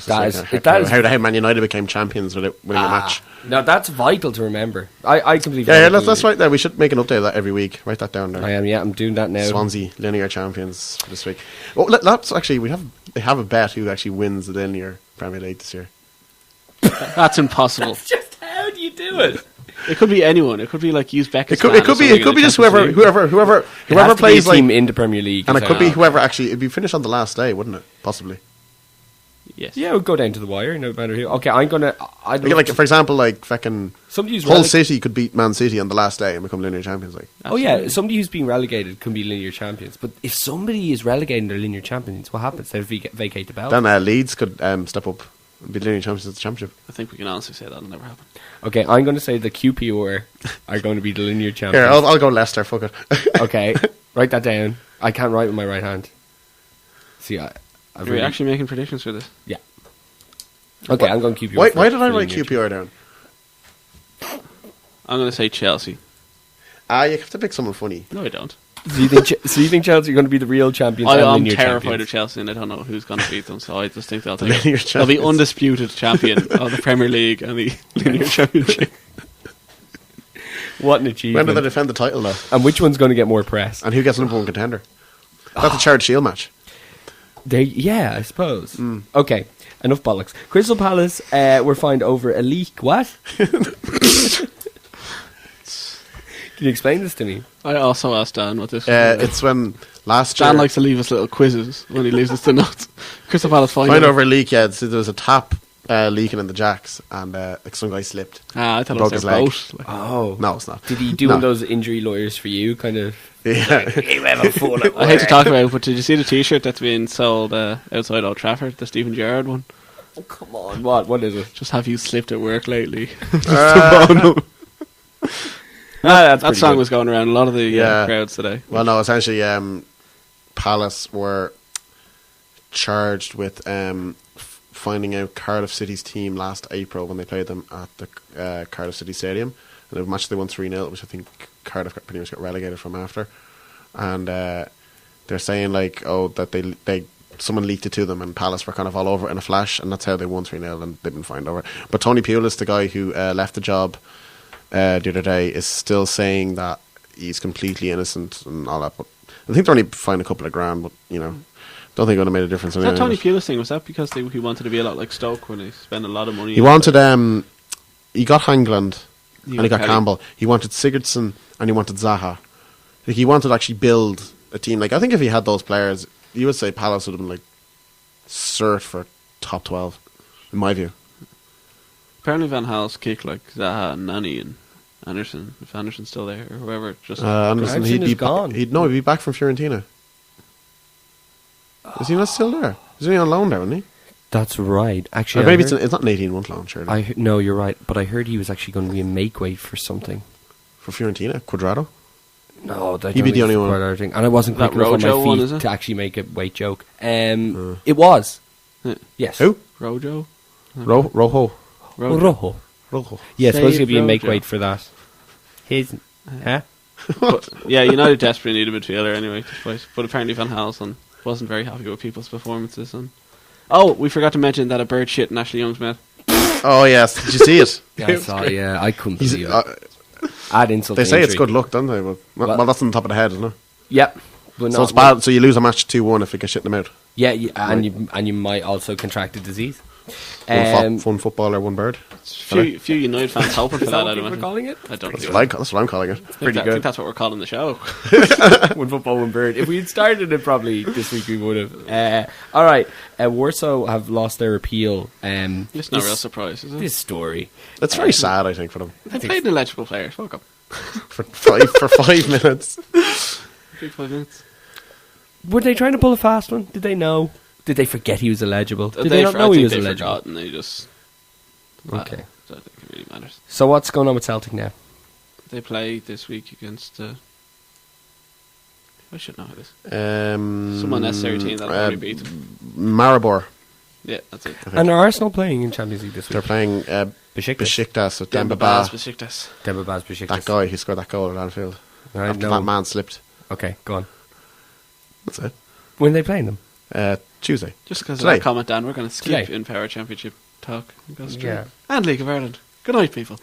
How Man United became champions without winning a match. Now that's vital to remember. I completely. Yeah, let's write that. We should make an update of that every week. Write that down there. I am. Yeah, I'm doing that now. Swansea linear champions for this week. Oh, let's actually they have a bet who actually wins the linear Premier League this year. That's impossible. That's just how do you do it? It could be anyone. It could be like Uzbekistan. It could be just whoever plays a team in the Premier League, and it could be whoever actually. It'd be finished on the last day, wouldn't it? Possibly. Yes. Yeah, it would go down to the wire. No matter who. Okay, I'm gonna. Like for example, like fucking Hull City could beat Man City on the last day and become linear champions. Like, absolutely. Oh yeah, somebody who's being relegated can be linear champions. But if somebody is relegated and they're linear champions, what happens? They vacate the belt. Then Leeds could step up and be linear champions of the championship. I think we can honestly say that'll never happen. Okay, I'm going to say the QPR are going to be the linear champions. Here, I'll go Leicester. Fuck it. Okay, write that down. I can't write with my right hand. See, Are we actually making predictions for this? Yeah. Okay, I'm going QPR. Why did I write QPR down? I'm going to say Chelsea. You have to pick someone funny. No, I don't. So you think Chelsea are going to be the real champions? I'm terrified of Chelsea, and I don't know who's going to beat them. So I just think they'll be undisputed champion of the Premier League and the Linear Championship. What an achievement! When do they defend the title, though? And which one's going to get more press? And who gets number one contender? That's a Charity Shield match. Yeah, I suppose. Okay, enough bollocks. Crystal Palace were fined over a leak. What? Can you explain this to me? I also asked Dan what this was. It's when last year... Dan likes to leave us little quizzes when he leaves us the notes. Crystal Palace Find final. over a leak, yeah. So there was a tap leaking in the jacks, and like some guy slipped. I thought broke it was his their leg. boat. Like, Oh. No, it's not. Did he do No. one of those injury lawyers for you, kind of? Yeah. I hate to talk about it, but did you see the T-shirt that's being sold outside Old Trafford, the Stephen Gerrard one? Oh, come on. What is it? Just have you slipped at work lately? That's that pretty song good. was going around a lot of the Yeah. crowds today. Well, no, essentially, Palace were charged with finding out Cardiff City's team last April when they played them at the Cardiff City Stadium. And a match they won 3-0, which I think Cardiff pretty much got relegated from after. And they're saying, like, that they someone leaked it to them, and Palace were kind of all over it in a flash, and that's how they won 3-0, and they've been fined over it. But Tony Pulis, the guy who left the job the other day, is still saying that he's completely innocent and all that. But I think they're only fined a couple of grand, but, don't think it would have made a difference. That Tony Pulis thing, was that because he wanted to be a lot like Stoke when they spend a lot of money? He wanted, he got Hangland, and he got Kelly. Campbell. He wanted Sigurdsson, and he wanted Zaha. Like, he wanted to actually build a team. Like, I think if he had those players, you would say Palace would have been like cert for top 12, in my view. Apparently Van Hal's kick like Zaha and Nani and Anderson, if Anderson's still there or whoever. Just Anderson, Anderson is gone. He'd be back from Fiorentina. Is he not still there? Is he on loan there, isn't he? That's right. Or Actually, maybe it's not an 18-month loan, surely. No, you're right. But I heard he was actually going to be a make weight for something. For Fiorentina, Quadrado. No, He'd be the only one. And I wasn't That quick enough on Rojo my one, feet is it? to actually make a weight joke. It was. Yeah. Yes. Who? Rojo. Rojo. Rojo. Rojo. Yeah, it's supposed to Save be a make Rojo. weight for that. His. Huh? But, yeah, United desperately need a midfielder anyway. But apparently Van Hal wasn't very happy with people's performances. And we forgot to mention that a bird shit in Ashley Young's met. Oh, yes. Did you see it? Yeah, I saw it, yeah. I couldn't He's, believe it. Add insult they to say it's injury. good luck, don't they? But, well, that's on the top of the head, isn't it? Yep. But So not- it's bad. So you lose a match 2-1 if you get shit in the mouth. Yeah, and you might also contract a disease. One footballer, one bird. Few United fans hoping for Is that, what I'd people are imagine. calling it? I don't That's know. what I'm calling it. Pretty I good. think that's what we're calling the show. One football, one bird. If we had started it probably this week, we would have. All right. Warsaw have lost their appeal. It's no real surprise, is it? This story. It's very sad, I think, for them. They played an eligible player. Fuck up. For 5 minutes. 5 minutes. Were they trying to pull a fast one? Did they know? Did they forget he was illegible? Did they not I know he think was they illegible? forgot and they just... Okay. I don't think it really matters. So what's going on with Celtic now? They play this week against... I should know this. Some unnecessary team that'll probably beat them. Maribor. Yeah, that's it. And are Arsenal playing in Champions League this They're week? playing Besiktas with Demba Ba. Besiktas. Demba Ba's Besiktas. That guy who scored that goal at Anfield. All right, After no. that man slipped. Okay, go on. That's it. When are they playing them? Just Tuesday. because of Today. that comment, Dan, we're going to skip Today. in Power Championship talk. And go straight. Yeah. And League of Ireland. Good night, people.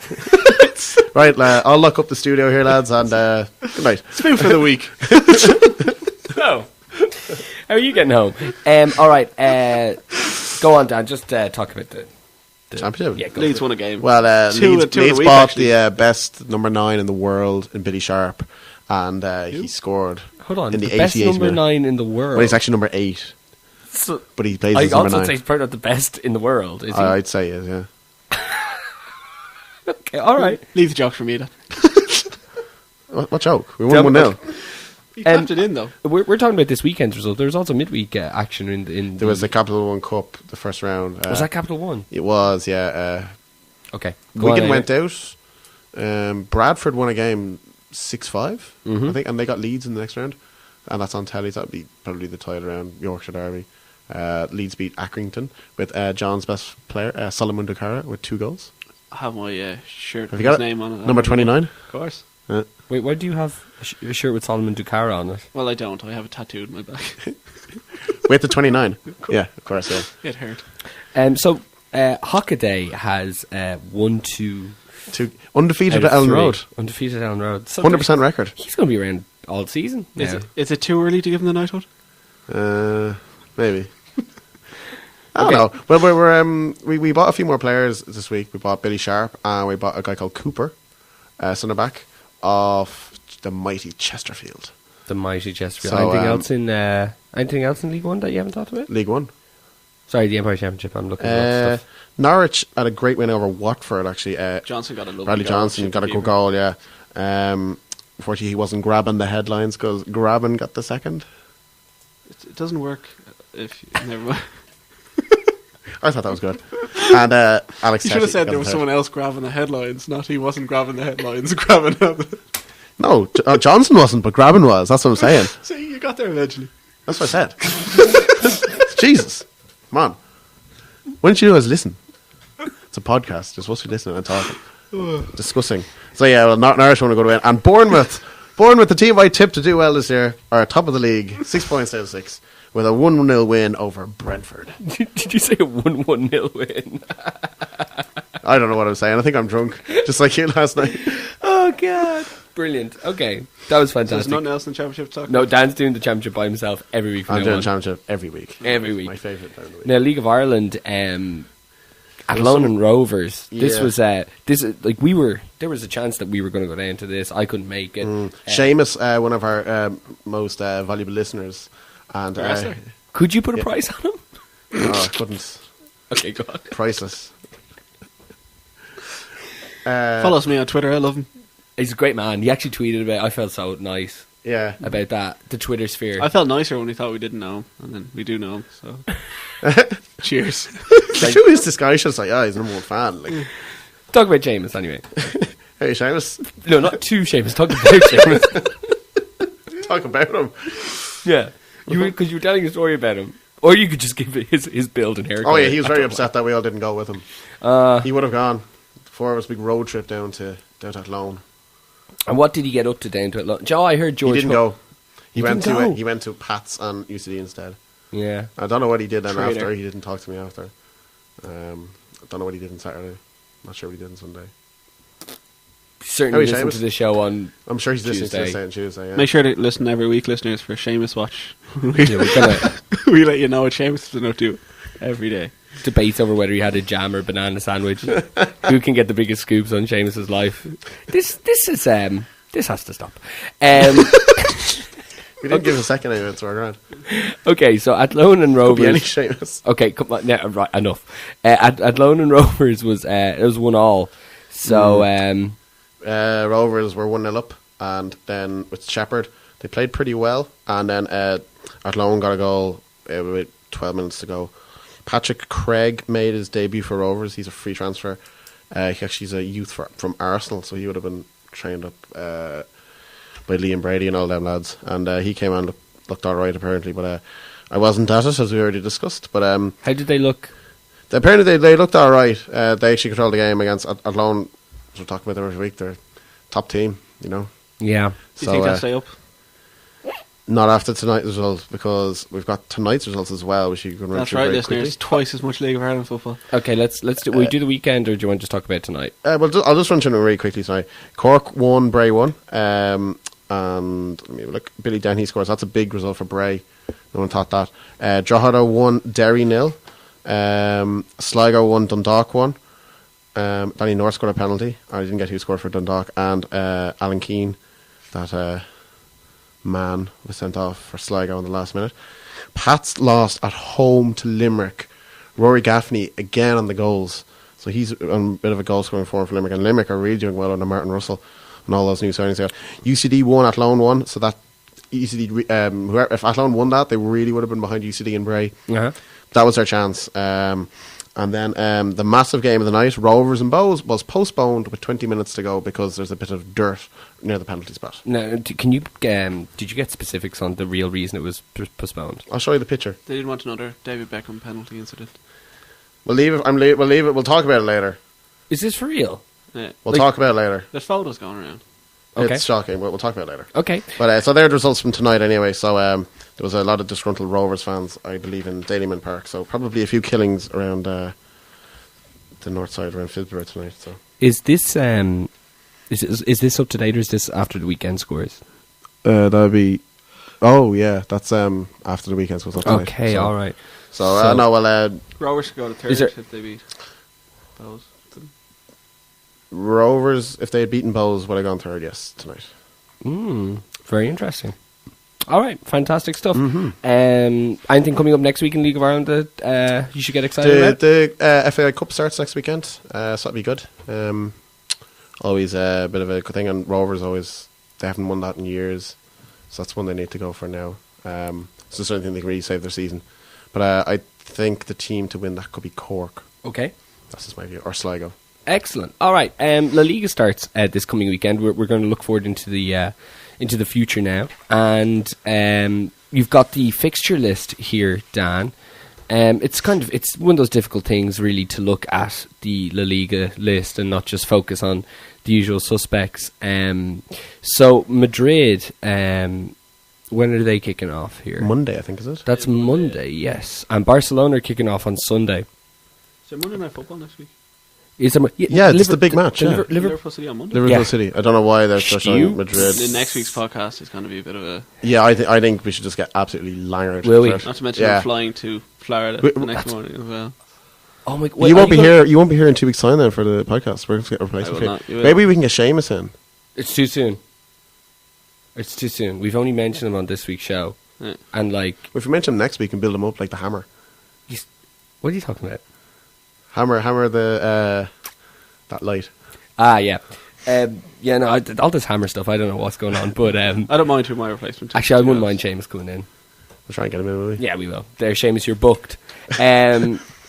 Right, I'll lock up the studio here, lads, and good night. Spoon for the week. Oh. How are you getting home? All right. Go on, Dan. Just talk about the Championship? Yeah, go Leeds for it. won a game. Well, Two Leeds in a week, bought actually. the best number 9 in the world in Billy Sharp, and he scored Hold on. in The the best 88th number minute. 9 in the world. Well, he's actually number 8, So, but he plays I as number also 9. say he's probably not the best in the world, is he? I'd say he is, yeah. Okay, all right. Leave the joke for me, then. What joke? We Tell won me- 1-0. He tapped it in, though. We're talking about this weekend's result. There was also midweek action in There was the Capital One Cup, the first round. Was that Capital One? It was, yeah. Okay. Go Wigan on, went out. Bradford won a game 6-5, Mhm. I think, and they got Leeds in the next round. And that's on telly. So that'd be probably the title round, Yorkshire Derby. Leeds beat Accrington with John's best player, Solomon Dukara, with 2 goals. I have my shirt Have with you got his it? name on it. Number 29. Of course. Wait, why do you have a shirt with Solomon Dukara on it? Well, I don't. I have it tattooed on my back. With the 29. Yeah, of course, yeah. It hurt. So, Hockaday has 1, 2, Undefeated out at of Ellen 3. Road. Undefeated at Ellen Road. So 100% record. he's going to be around all season. Is it too early to give him the knighthood? Maybe. I don't know. Well, we bought a few more players this week. We bought Billy Sharp and we bought a guy called Cooper, centre back. of the mighty Chesterfield. The mighty Chesterfield. So, Anything else in League One that you haven't talked about? League One. Sorry, the Empire Championship. I'm looking at stuff. Norwich had a great win over Watford, actually. Johnson got a lovely Bradley goal. Johnson got a good goal, yeah. Unfortunately, he wasn't grabbing the headlines because Graben got the second. It doesn't work if never mind. I thought that was good. And Alex You should have Tetty said got there the was third. someone else grabbing the headlines, not he wasn't grabbing the headlines, grabbing them. No, Johnson wasn't, but Graben was. That's what I'm saying. See, you got there eventually. That's what I said. Jesus. Come on. Why don't you do is listen? It's a podcast. You're supposed to be listening and talking. Discussing. So yeah, well, Norwich want to go to win. And Bournemouth, the team I tipped to do well this year, are top of the league, 6 points out of 6, with a 1-0 win over Brentford. Did you say a 1-1-0 win? I don't know what I'm saying. I think I'm drunk, just like you last night. Oh, God. Brilliant. Okay. That was So there's fantastic. nothing else in the championship to talk No, about? Dan's doing the championship by himself every week from I'm now doing on. the championship every week. Every week. My favourite time of the week. Now, League of Ireland, Athlone and Rovers. This Yeah. was like there was a chance that we were going to go down to this. I couldn't make it. Seamus, one of our most valuable listeners, and Wrestler? Could you put a price on him? no, I couldn't. Okay, go on. Priceless. Follows me on Twitter, I love him. He's a great man. He actually tweeted about. I felt so nice Yeah. about that. The Twitter sphere. I felt nicer when we thought we didn't know him, and then we do know him, so... Cheers. Like, who is this guy? He's just like, he's number one fan. Like, Talk about Seamus anyway. hey, Seamus, No, not to Seamus. Talk about Seamus. talk about him. Yeah, because you were telling a story about him, or you could just give his build and haircut. Oh yeah, he was very upset that we all didn't go with him. He would have gone. 4 of us big road trip down to Athlone. And what did he get up to down to it? Joe, I heard George. He didn't go. He didn't go? He went to Pat's and UCD instead. Yeah. I don't know what he did then Traitor. after. He didn't talk to me after. I don't know what he did on Saturday. Not sure what he did on Sunday. Certainly How are you, listen Seamus? to the show on. I'm sure he's listening to Tuesday. this on Tuesday. Yeah. Make sure to listen every week, listeners, for Seamus Watch. Yeah, we're gonna We let you know what Seamus is up to every day. debates over whether he had a jam or banana sandwich. Who can get the biggest scoops on Seamus's life? This has to stop. We didn't give a second anyway, so we're grand. Okay, so Athlone and Could be any Rovers. Seamus. Okay, come on, yeah, right, enough. Athlone and Rovers was it was 1-1. So Rovers were 1-0 up, and then with Shepherd, they played pretty well, and then Athlone got a goal with 12 minutes to go. Patrick Craig made his debut for Rovers. He's a free transfer. He's a youth from Arsenal, so he would have been trained up by Liam Brady and all them lads. And he came on, looked all right apparently, but I wasn't at it, as we already discussed. But how did they look? apparently they looked all right. They actually controlled the game against Athlone. We're talking about them every week. They're top team, you know. Yeah. Do you think they'll stay up? Not after tonight's result, because we've got tonight's results as well, which you can run That's through right, very listeners. quickly. Twice as much League of Ireland football. Okay, let's do. We do the weekend, or do you want to just talk about tonight? Well, I'll just run through them really quickly tonight. Cork 1, Bray 1. And let me look. Billy Dennehy scores. That's a big result for Bray. No one thought that. Drogheda 1, Derry 0. Sligo 1, Dundalk 1. Danny North scored a penalty. I didn't get who scored for Dundalk. And Alan Keane, that man, was sent off for Sligo in the last minute. Pats lost at home to Limerick. Rory Gaffney again on the goals. So he's on a bit of a goal scoring form for Limerick. And Limerick are really doing well under Martin Russell and all those new signings there. UCD won, Athlone 1. So that UCD, if Athlone won that, they really would have been behind UCD and Bray. Uh-huh. That was their chance. And then the massive game of the night, Rovers and Bows, was postponed with 20 minutes to go because there's a bit of dirt near the penalty spot. Now, can you did you get specifics on the real reason it was postponed? I'll show you the picture. They didn't want another David Beckham penalty incident. We'll leave it. We'll leave it. We'll talk about it later. Is this for real? Yeah. We'll talk about it later. There's photos going around. Okay. It's shocking, but we'll talk about it later. Okay. But so they're the results from tonight anyway. So there was a lot of disgruntled Rovers fans, I believe, in Daleyman Park. So probably a few killings around the north side around Philborough tonight. So Is this is this up to date, or is this after the weekend scores? that'll be. Oh yeah, that's after the weekend was not tonight. Okay, so, all right. So no, well, Rovers should go to third Is there- if they beat Bows. Rovers, if they had beaten Bowes, would have gone third, yes, tonight. Very interesting. All right, fantastic stuff. Mm-hmm. Anything coming up next week in League of Ireland that you should get excited about? The FAI Cup starts next weekend, so that'll be good. Always a bit of a good thing, and Rovers they haven't won that in years, so that's one they need to go for now. It's just the only thing they can really save their season. But I think the team to win that could be Cork. Okay. That's just my view. Or Sligo. Excellent. All right. La Liga starts this coming weekend. We're going to look forward into the future now, and you've got the fixture list here, Dan. It's one of those difficult things, really, to look at the La Liga list and not just focus on the usual suspects. So Madrid, when are they kicking off here? Monday, I think, is it? That's Monday, yes. And Barcelona are kicking off on Sunday. Is there Monday Night Football next week? Is there, it's the big match. Liverpool City on Monday. Liverpool City. I don't know why they're showing Madrid. The next week's podcast is going to be a bit of a... Yeah, I think we should just get absolutely langered. Will we? Not to mention I'm flying to Florida the next morning as well. Oh my! You won't be here. You won't be here in 2 weeks' time then for the podcast. We're going to get a replacement. Maybe we can get Seamus in. It's too soon. We've only mentioned him on this week's show, and if we mention him next week and build him up like the Hammer. What are you talking about? Hammer the that light. Yeah. All this Hammer stuff. I don't know what's going on, but I don't mind who my replacement. Actually, I wouldn't mind Seamus coming in. We'll try and get him in, will we? Yeah, we will. There, Seamus, you're booked.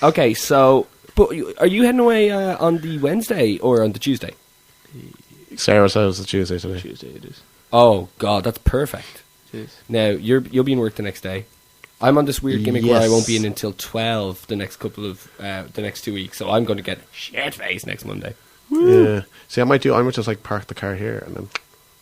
Okay, so but are you heading away on the Wednesday or on the Tuesday? Say ourselves the Tuesday today. Tuesday it is. Oh God, that's perfect. It is. Now you'll be in work the next day. I'm on this weird gimmick where I won't be in until 12 the next 2 weeks, so I'm going to get shit face next Monday. Woo. Yeah. See, I might just park the car here and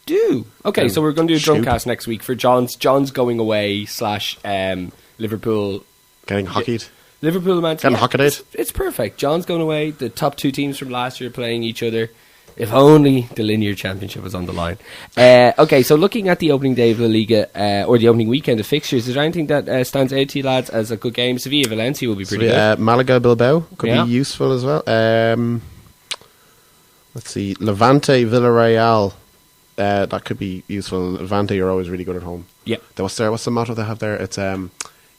then. Okay, so we're going to do a Drunkcast next week for John's going away / Liverpool getting hockeyed. Liverpool Man Getting hockeyed. It's perfect. John's going away. The top two teams from last year playing each other. If only the linear championship was on the line. Okay, so looking at the opening day of La Liga, or the opening weekend of fixtures, is there anything that stands out to you, lads, as a good game? Sevilla Valencia will be pretty good. Malaga Bilbao could be useful as well. Let's see, Levante Villarreal. That could be useful. Levante are always really good at home. Yeah. What's the motto they have there? It's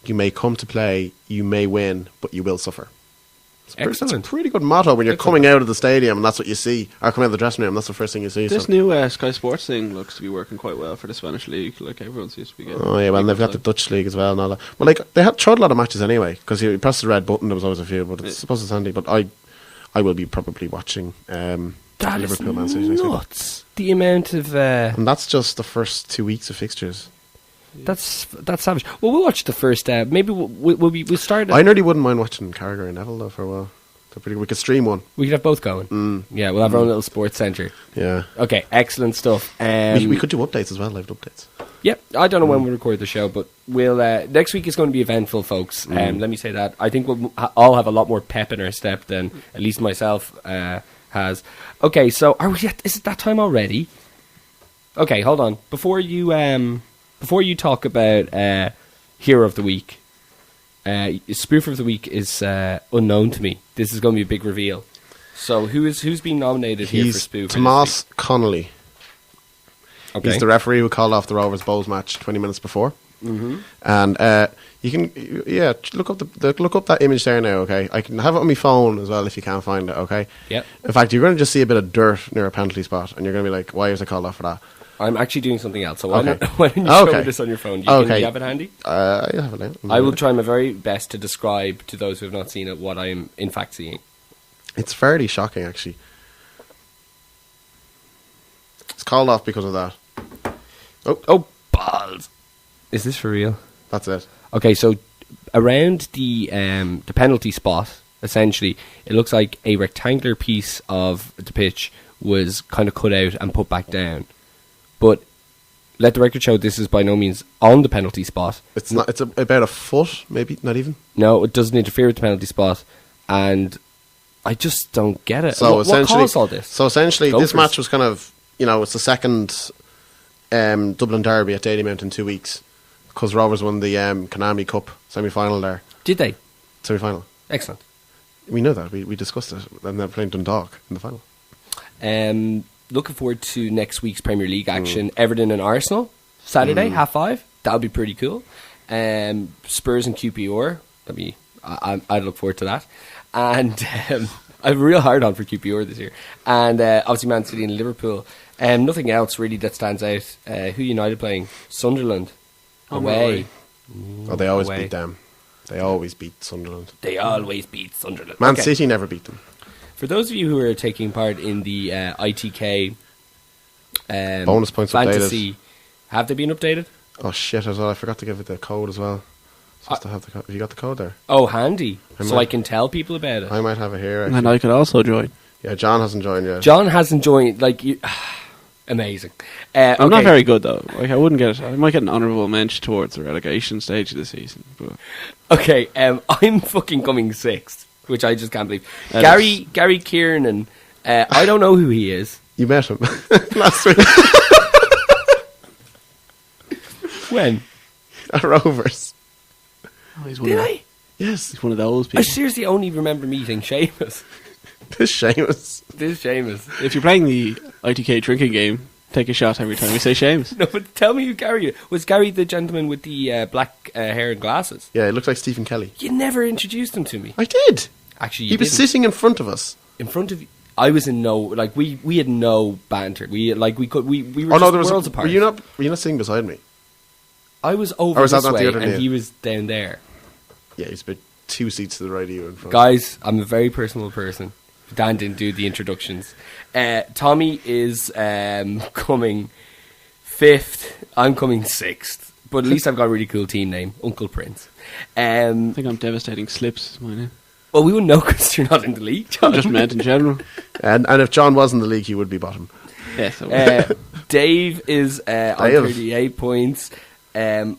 you may come to play, you may win, but you will suffer. It's a pretty good motto when you're coming out of the stadium and that's what you see, or coming out of the dressing room, that's the first thing you see. This new Sky Sports thing looks to be working quite well for the Spanish league. Like everyone seems to be getting. Oh yeah, well they've got the Dutch league as well and all that. Well, they had tried a lot of matches anyway because you press the red button. There was always a few, but it's supposed to handy. But I will be probably watching Liverpool Man City next week. The amount of and that's just the first 2 weeks of fixtures. That's savage. Well, we'll watch the first. Maybe we'll start. I nearly wouldn't mind watching Carragher and Neville though for a while. They're pretty. We could stream one. We could have both going. Yeah, we'll have our own little sports centre. Yeah. Okay, excellent stuff. We could do updates as well, live updates. Yep. I don't know when we'll record the show, but we'll. Next week is going to be eventful, folks. Let me say that. I think we'll all have a lot more pep in our step than at least myself has. Okay, so are we? Is it that time already? Okay, hold on. Before you talk about Hero of the Week, Spoofer of the Week is unknown to me. This is going to be a big reveal. So who's been nominated here for Spoofer? Tomas Connolly. Okay. He's the referee who called off the Rovers Bowes match 20 minutes before. Mm-hmm. And you can look up that image there now. Okay, I can have it on my phone as well if you can't find it. Okay. Yep. In fact, you're going to just see a bit of dirt near a penalty spot, and you're going to be like, "Why is it called off for that?" I'm actually doing something else. So why don't you show me this on your phone? Do you have it handy? I have it now. I will try my very best to describe to those who have not seen it what I am in fact seeing. It's fairly shocking, actually. It's called off because of that. Oh, balls! Is this for real? That's it. Okay, so around the penalty spot, essentially, it looks like a rectangular piece of the pitch was kind of cut out and put back down. But let the record show this is by no means on the penalty spot. It's not. It's about a foot, maybe not even. No, it doesn't interfere with the penalty spot, and I just don't get it. So what caused all this? So essentially, this match was kind of, it's the second Dublin derby at Dalymount in 2 weeks because Rovers won the Konami Cup semi-final there. Did they? Semi-final. Excellent. We know that. We discussed it, and they're playing Dundalk in the final. Looking forward to next week's Premier League action. Everton and Arsenal, Saturday, 5:30. That'll be pretty cool. Spurs and QPR. I'd look forward to that. And I have a real hard on for QPR this year. And obviously Man City and Liverpool. Nothing else really that stands out. Who United playing? Sunderland. Away. Oh, they always Away. beat them. They always beat Sunderland. They always beat Sunderland. Man Okay. City never beat them. For those of you who are taking part in the ITK Bonus points fantasy, have they been updated? Oh shit! As well, I forgot to give it the code as well. Supposed to have the code. Have you got the code there? Oh, handy. I So might- I can tell people about it. I might have it here. Actually. And I could also join. Yeah, John hasn't joined yet. John hasn't joined. Like, you, amazing. I'm not okay. very good though. Like I wouldn't get. I might get an honourable mention towards the relegation stage of the season. But Okay, I'm fucking coming sixth, which I just can't believe. That Gary Kiernan. I don't know who he is. You met him last week When? at Rovers. oh, he's one Did of, I? Yes, He's one of those I people. seriously only remember meeting Seamus. this Seamus. This Seamus. If you're playing the ITK drinking game, take a shot every time you say Seamus. No, but tell me who Gary is. Was Gary the gentleman with the black hair and glasses? Yeah, it looks like Stephen Kelly. You never introduced him to me. I did. Actually, He you was didn't. sitting in front of us. In front of you. I was in no, like, we had no banter. We were Oh no, there was. worlds apart. Were you not sitting beside me? I was over Or was that this not the way other and name? he was down there. Yeah, he's about 2 seats to the right of you in front. Guys, I'm a very personal person. Dan didn't do the introductions. Tommy is coming 5th. I'm coming 6th. But at least I've got a really cool team name, Uncle Prince. I think I'm devastating slips. Is my name. Well, we wouldn't know because you're not in the league, John. Just meant in general. And if John was in the league, he would be bottom. Yes. So Dave is on Dave. 38 points.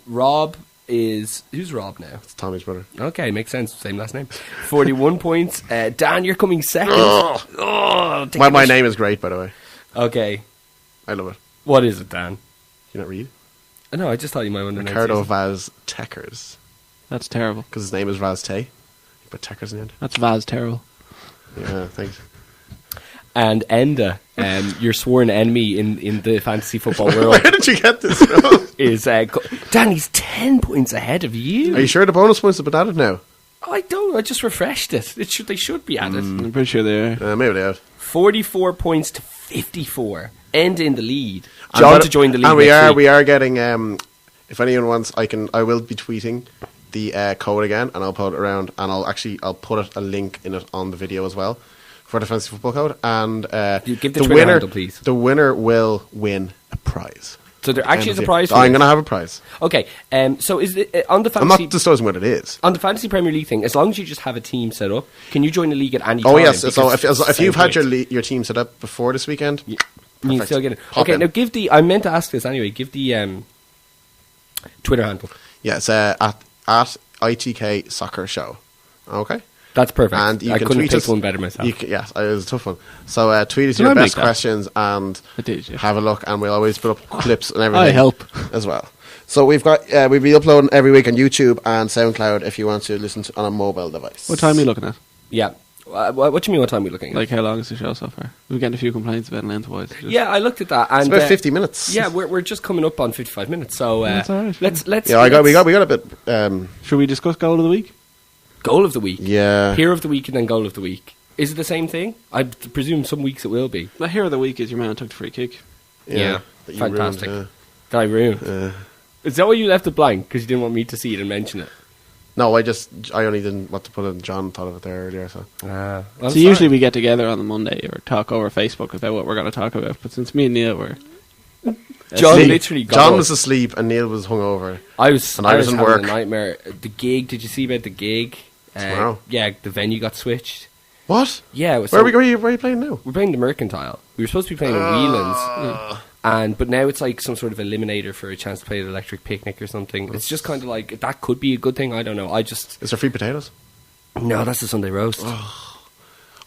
Rob is... Who's Rob now? It's Tommy's brother. Okay, makes sense. Same last name. 41 points. Dan, you're coming second. Take My a- name is great, by the way. Okay. I love it. What is it, Dan? You not read? No, I just thought you might want to know. Ricardo Vaz Tekers. that's terrible. Because his name is Raz Tay. But Tekers in the end. That's Vaz terrible. Yeah, thanks. And Enda, your sworn enemy in the fantasy football Where world, did you get this from? is Dan. He's 10 points ahead of you. Are you sure the bonus points have been added now? I don't. I just refreshed it. They should be added. I'm pretty sure they are. Maybe they have. 44 points to 54. Enda in the lead. And John but- to join the league. And next week. we are getting. If anyone wants, I will be tweeting the code again, and I'll put it around, and I'll put a link in it on the video as well for the fantasy football code. And You give the the Twitter winner, handle, please. the winner will win a prize. So there actually is a prize for I'm this. going to have a prize. Okay. So is it on the I'm fantasy not disclosing what it is. on the fantasy Premier League thing? As long as you just have a team set up, can you join the league at any Oh time? yes. So Because if you've had same your team set up before this weekend, you can perfect. still get it. Pop Okay. in. Now give the. I meant to ask this anyway. Give the Twitter handle. yeah, it's at ITK Soccer Show. Okay. That's perfect. And you I can couldn't tweet pick us. one better myself. Yes, it was a tough one. So tweet us Did your I make best that? questions and I did, yeah. have a look, and we'll always put up clips and everything. I help. as well. So we've got we'll be uploading every week on YouTube and SoundCloud if you want to listen to on a mobile device. What time are you looking at? Yeah. What do you mean? What time are we looking at? Like how long is the show so far? We're getting a few complaints about lengthwise. Yeah, I looked at that. And, It's about 50 minutes. Yeah, we're just coming up on 55 minutes. So That's all right, let's. Yeah, we got a bit. Should we discuss goal of the week? goal of the week. Yeah. Hero of the week and then goal of the week. Is it the same thing? I presume some weeks it will be. The hero of the week is your man who took the free kick. Yeah, that you fantastic. ruined, Did I ruin? Is that why you left it blank? Because you didn't want me to see it and mention it? No, I only didn't want to put it. John thought of it there earlier. So Well, So usually we get together on the Monday or talk over Facebook about what we're going to talk about. But since me and Neil were... John Sleep. literally got John up. was asleep and Neil was hungover. I was and I was in having work. a nightmare. The gig, did you see about the gig? Tomorrow? Yeah, the venue got switched. What? Yeah. Where are you playing now? We're playing the Mercantile. We were supposed to be playing in Whelan's. But now it's like some sort of eliminator for a chance to play at Electric Picnic or something. It's just kind of like, that could be a good thing. I don't know. Is there free potatoes? No, that's the Sunday roast.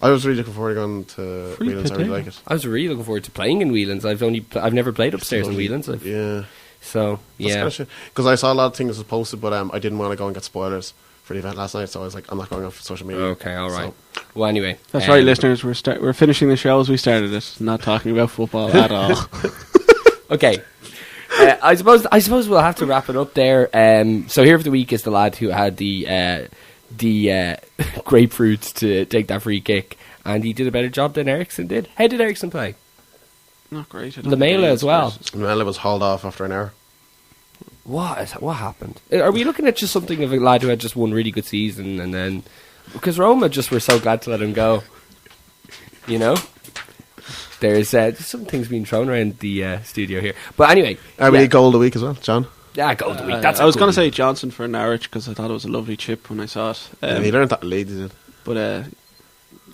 I was really looking forward to going to Free Whelan's. I really potato? like it. I was really looking forward to playing in Whelan's. I've never played upstairs in Whelan's. Yeah. So, yeah. Because I saw a lot of things was posted, but I didn't want to go and get spoilers for the event last night, so I was like, I'm not going off social media. Okay, all right. Well, anyway, That's right, listeners. We're finishing the show as we started it, not talking about football at all. Okay. I suppose we'll have to wrap it up there. So here for the week is the lad who had the grapefruits to take that free kick, and he did a better job than Ericsson did. How did Ericsson play? Not great. Lamela as well. Lamela was hauled off after an hour. What happened? Are we looking at just something of a lad who had just one really good season, and then because Roma just were so glad to let him go? You know, there's some things being thrown around the studio here. But anyway, We need goal of the week as well, John. Yeah, goal of the week. I was going to say Johnson for Norwich because I thought it was a lovely chip when I saw it. He learned that in Leeds, he did. But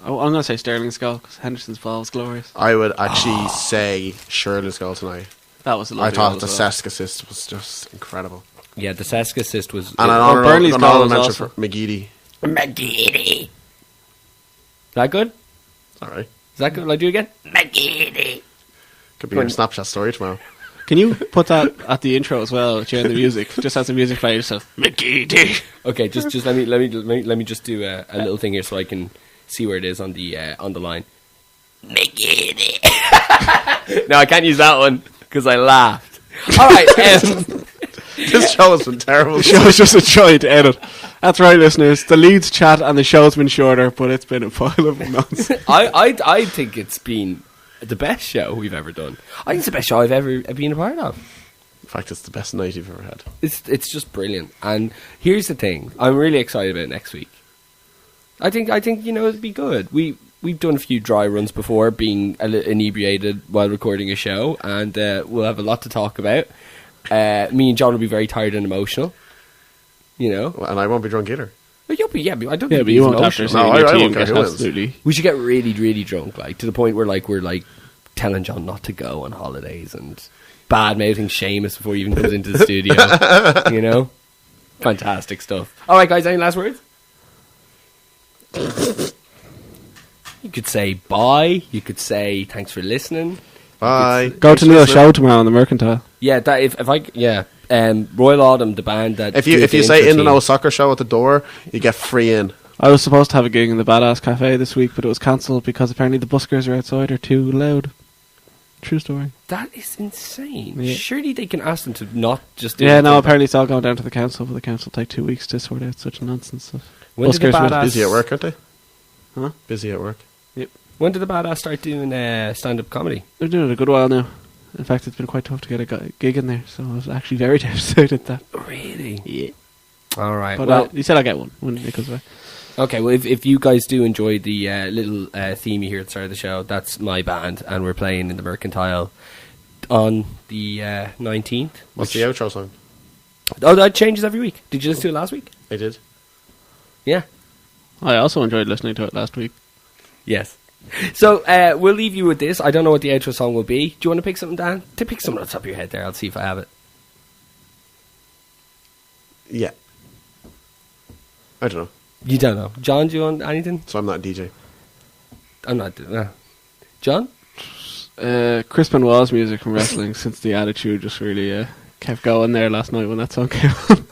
I'm going to say Sterling's goal because Henderson's ball was glorious. I would actually say Shirley's goal tonight. That was a lovely I thought goal the as well. Cesc assist was just incredible. Yeah, the Cesc assist was. And Burnley's an goal honourable was mention also- for McGeady. McGeady. That good? All right. Is that good? Will I do it again? McGeady. Could be your Snapchat story tomorrow. Can you put that at the intro as well during the music? Just as the music plays, so McGeady. Okay, just let me just do a little thing here so I can see where it is on the line. McGeady. No, I can't use that one because I laughed. All right. This show has been terrible. The show's just a joy to edit. That's right, listeners. The Leeds chat and the show's been shorter, but it's been a pile of nonsense. I think it's been the best show we've ever done. I think it's the best show I've ever been a part of. In fact, it's the best night you've ever had. It's just brilliant. And here's the thing: I'm really excited about next week. I think it'd be good. We've done a few dry runs before, being inebriated while recording a show, and we'll have a lot to talk about. Me and John will be very tired and emotional. You know, And I won't be drunk either. but you'll be. Yeah, but I don't. Yeah, think but you he's won't after emotional. seeing No, your I team won't care get who wins. absolutely. We should get really, really drunk, like to the point where we're telling John not to go on holidays and bad mouthing Seamus before he even comes into the studio. You know, fantastic stuff. All right, guys, any last words? You could say bye. You could say thanks for listening. Bye. Go to Neil's show tomorrow on the Mercantile. Yeah, that if I Royal Autumn, the band that If you did the say intro in the team. know soccer show at the door, you get free in. I was supposed to have a gig in the Badass Cafe this week, but it was cancelled because apparently the buskers are outside are too loud. True story. That is insane. Yeah. Surely they can ask them to not just do Yeah, it. no, apparently it's all going down to the council, but the council take 2 weeks to sort out such nonsense stuff. When did the Buskers were Badass Busy at work, aren't they? Huh? Busy at work. When did the Badass start doing stand-up comedy? They're doing it a good while now. In fact, it's been quite tough to get a gig in there, so I was actually very devastated that. Really? Yeah. All right. But well, he said I'll get one when it comes back. okay. Well, if you guys do enjoy the little theme you hear at the start of the show, that's my band, and we're playing in the Mercantile on the 19th. What's the outro song? Oh, that changes every week. Did you listen to it last week? I did. Yeah. I also enjoyed listening to it last week. Yes. So we'll leave you with this. I don't know what the outro song will be. Do you want to pick something, Dan? To pick something off the top of your head there. I'll see if I have it. Yeah. I don't know. You don't know. John, do you want anything? So I'm not a DJ. I'm not. John? Chris Benoit's music from wrestling since the Attitude just really kept going there last night when that song came on.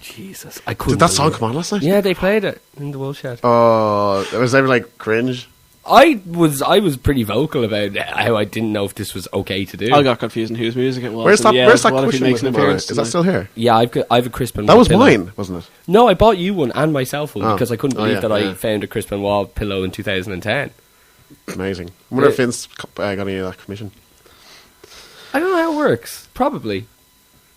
Jesus. I couldn't. Did that song believe it. come on last night? Yeah, they played it in the Woolshed. Oh, it was ever like cringe. I was pretty vocal about how I didn't know if this was okay to do. I got confused in whose music it was. Where's that? and Where's that what if he cushion makes with an him on it? appearance Is that tonight? still here? Yeah, I have a Chris Benoit That was pillow. mine, wasn't it? No, I bought you one and myself one Oh. because I couldn't Oh, believe yeah, that I yeah. found a Chris Benoit pillow in 2010. Amazing. I wonder if Yeah. Vince got any of that commission. I don't know how it works. Probably.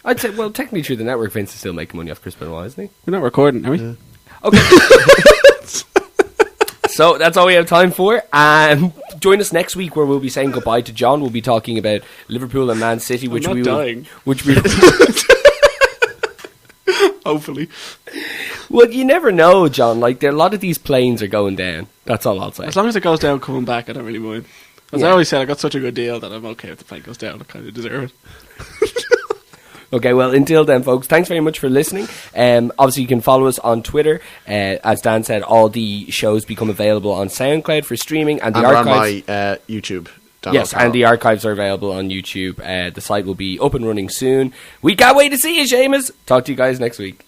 I'd say, well, technically through the network, Vince is still making money off Chris Benoit, isn't he? We're not recording, are we? Yeah. Okay. So that's all we have time for. Join us next week where we'll be saying goodbye to John. We'll be talking about Liverpool and Man City, which not we dying. which we Hopefully. well, you never know, John. Like a lot of these planes are going down. That's all I'll say. As long as it goes down coming back, I don't really mind. As I Yeah. always said, I got such a good deal that I'm okay if the plane goes down. I kind of deserve it. Okay, well, until then, folks, thanks very much for listening. Obviously, you can follow us on Twitter. As Dan said, all the shows become available on SoundCloud for streaming, and the And on archives. my YouTube. Dan Yes, O'Carroll. and the archives are available on YouTube. The site will be up and running soon. We can't wait to see you, Seamus. Talk to you guys next week.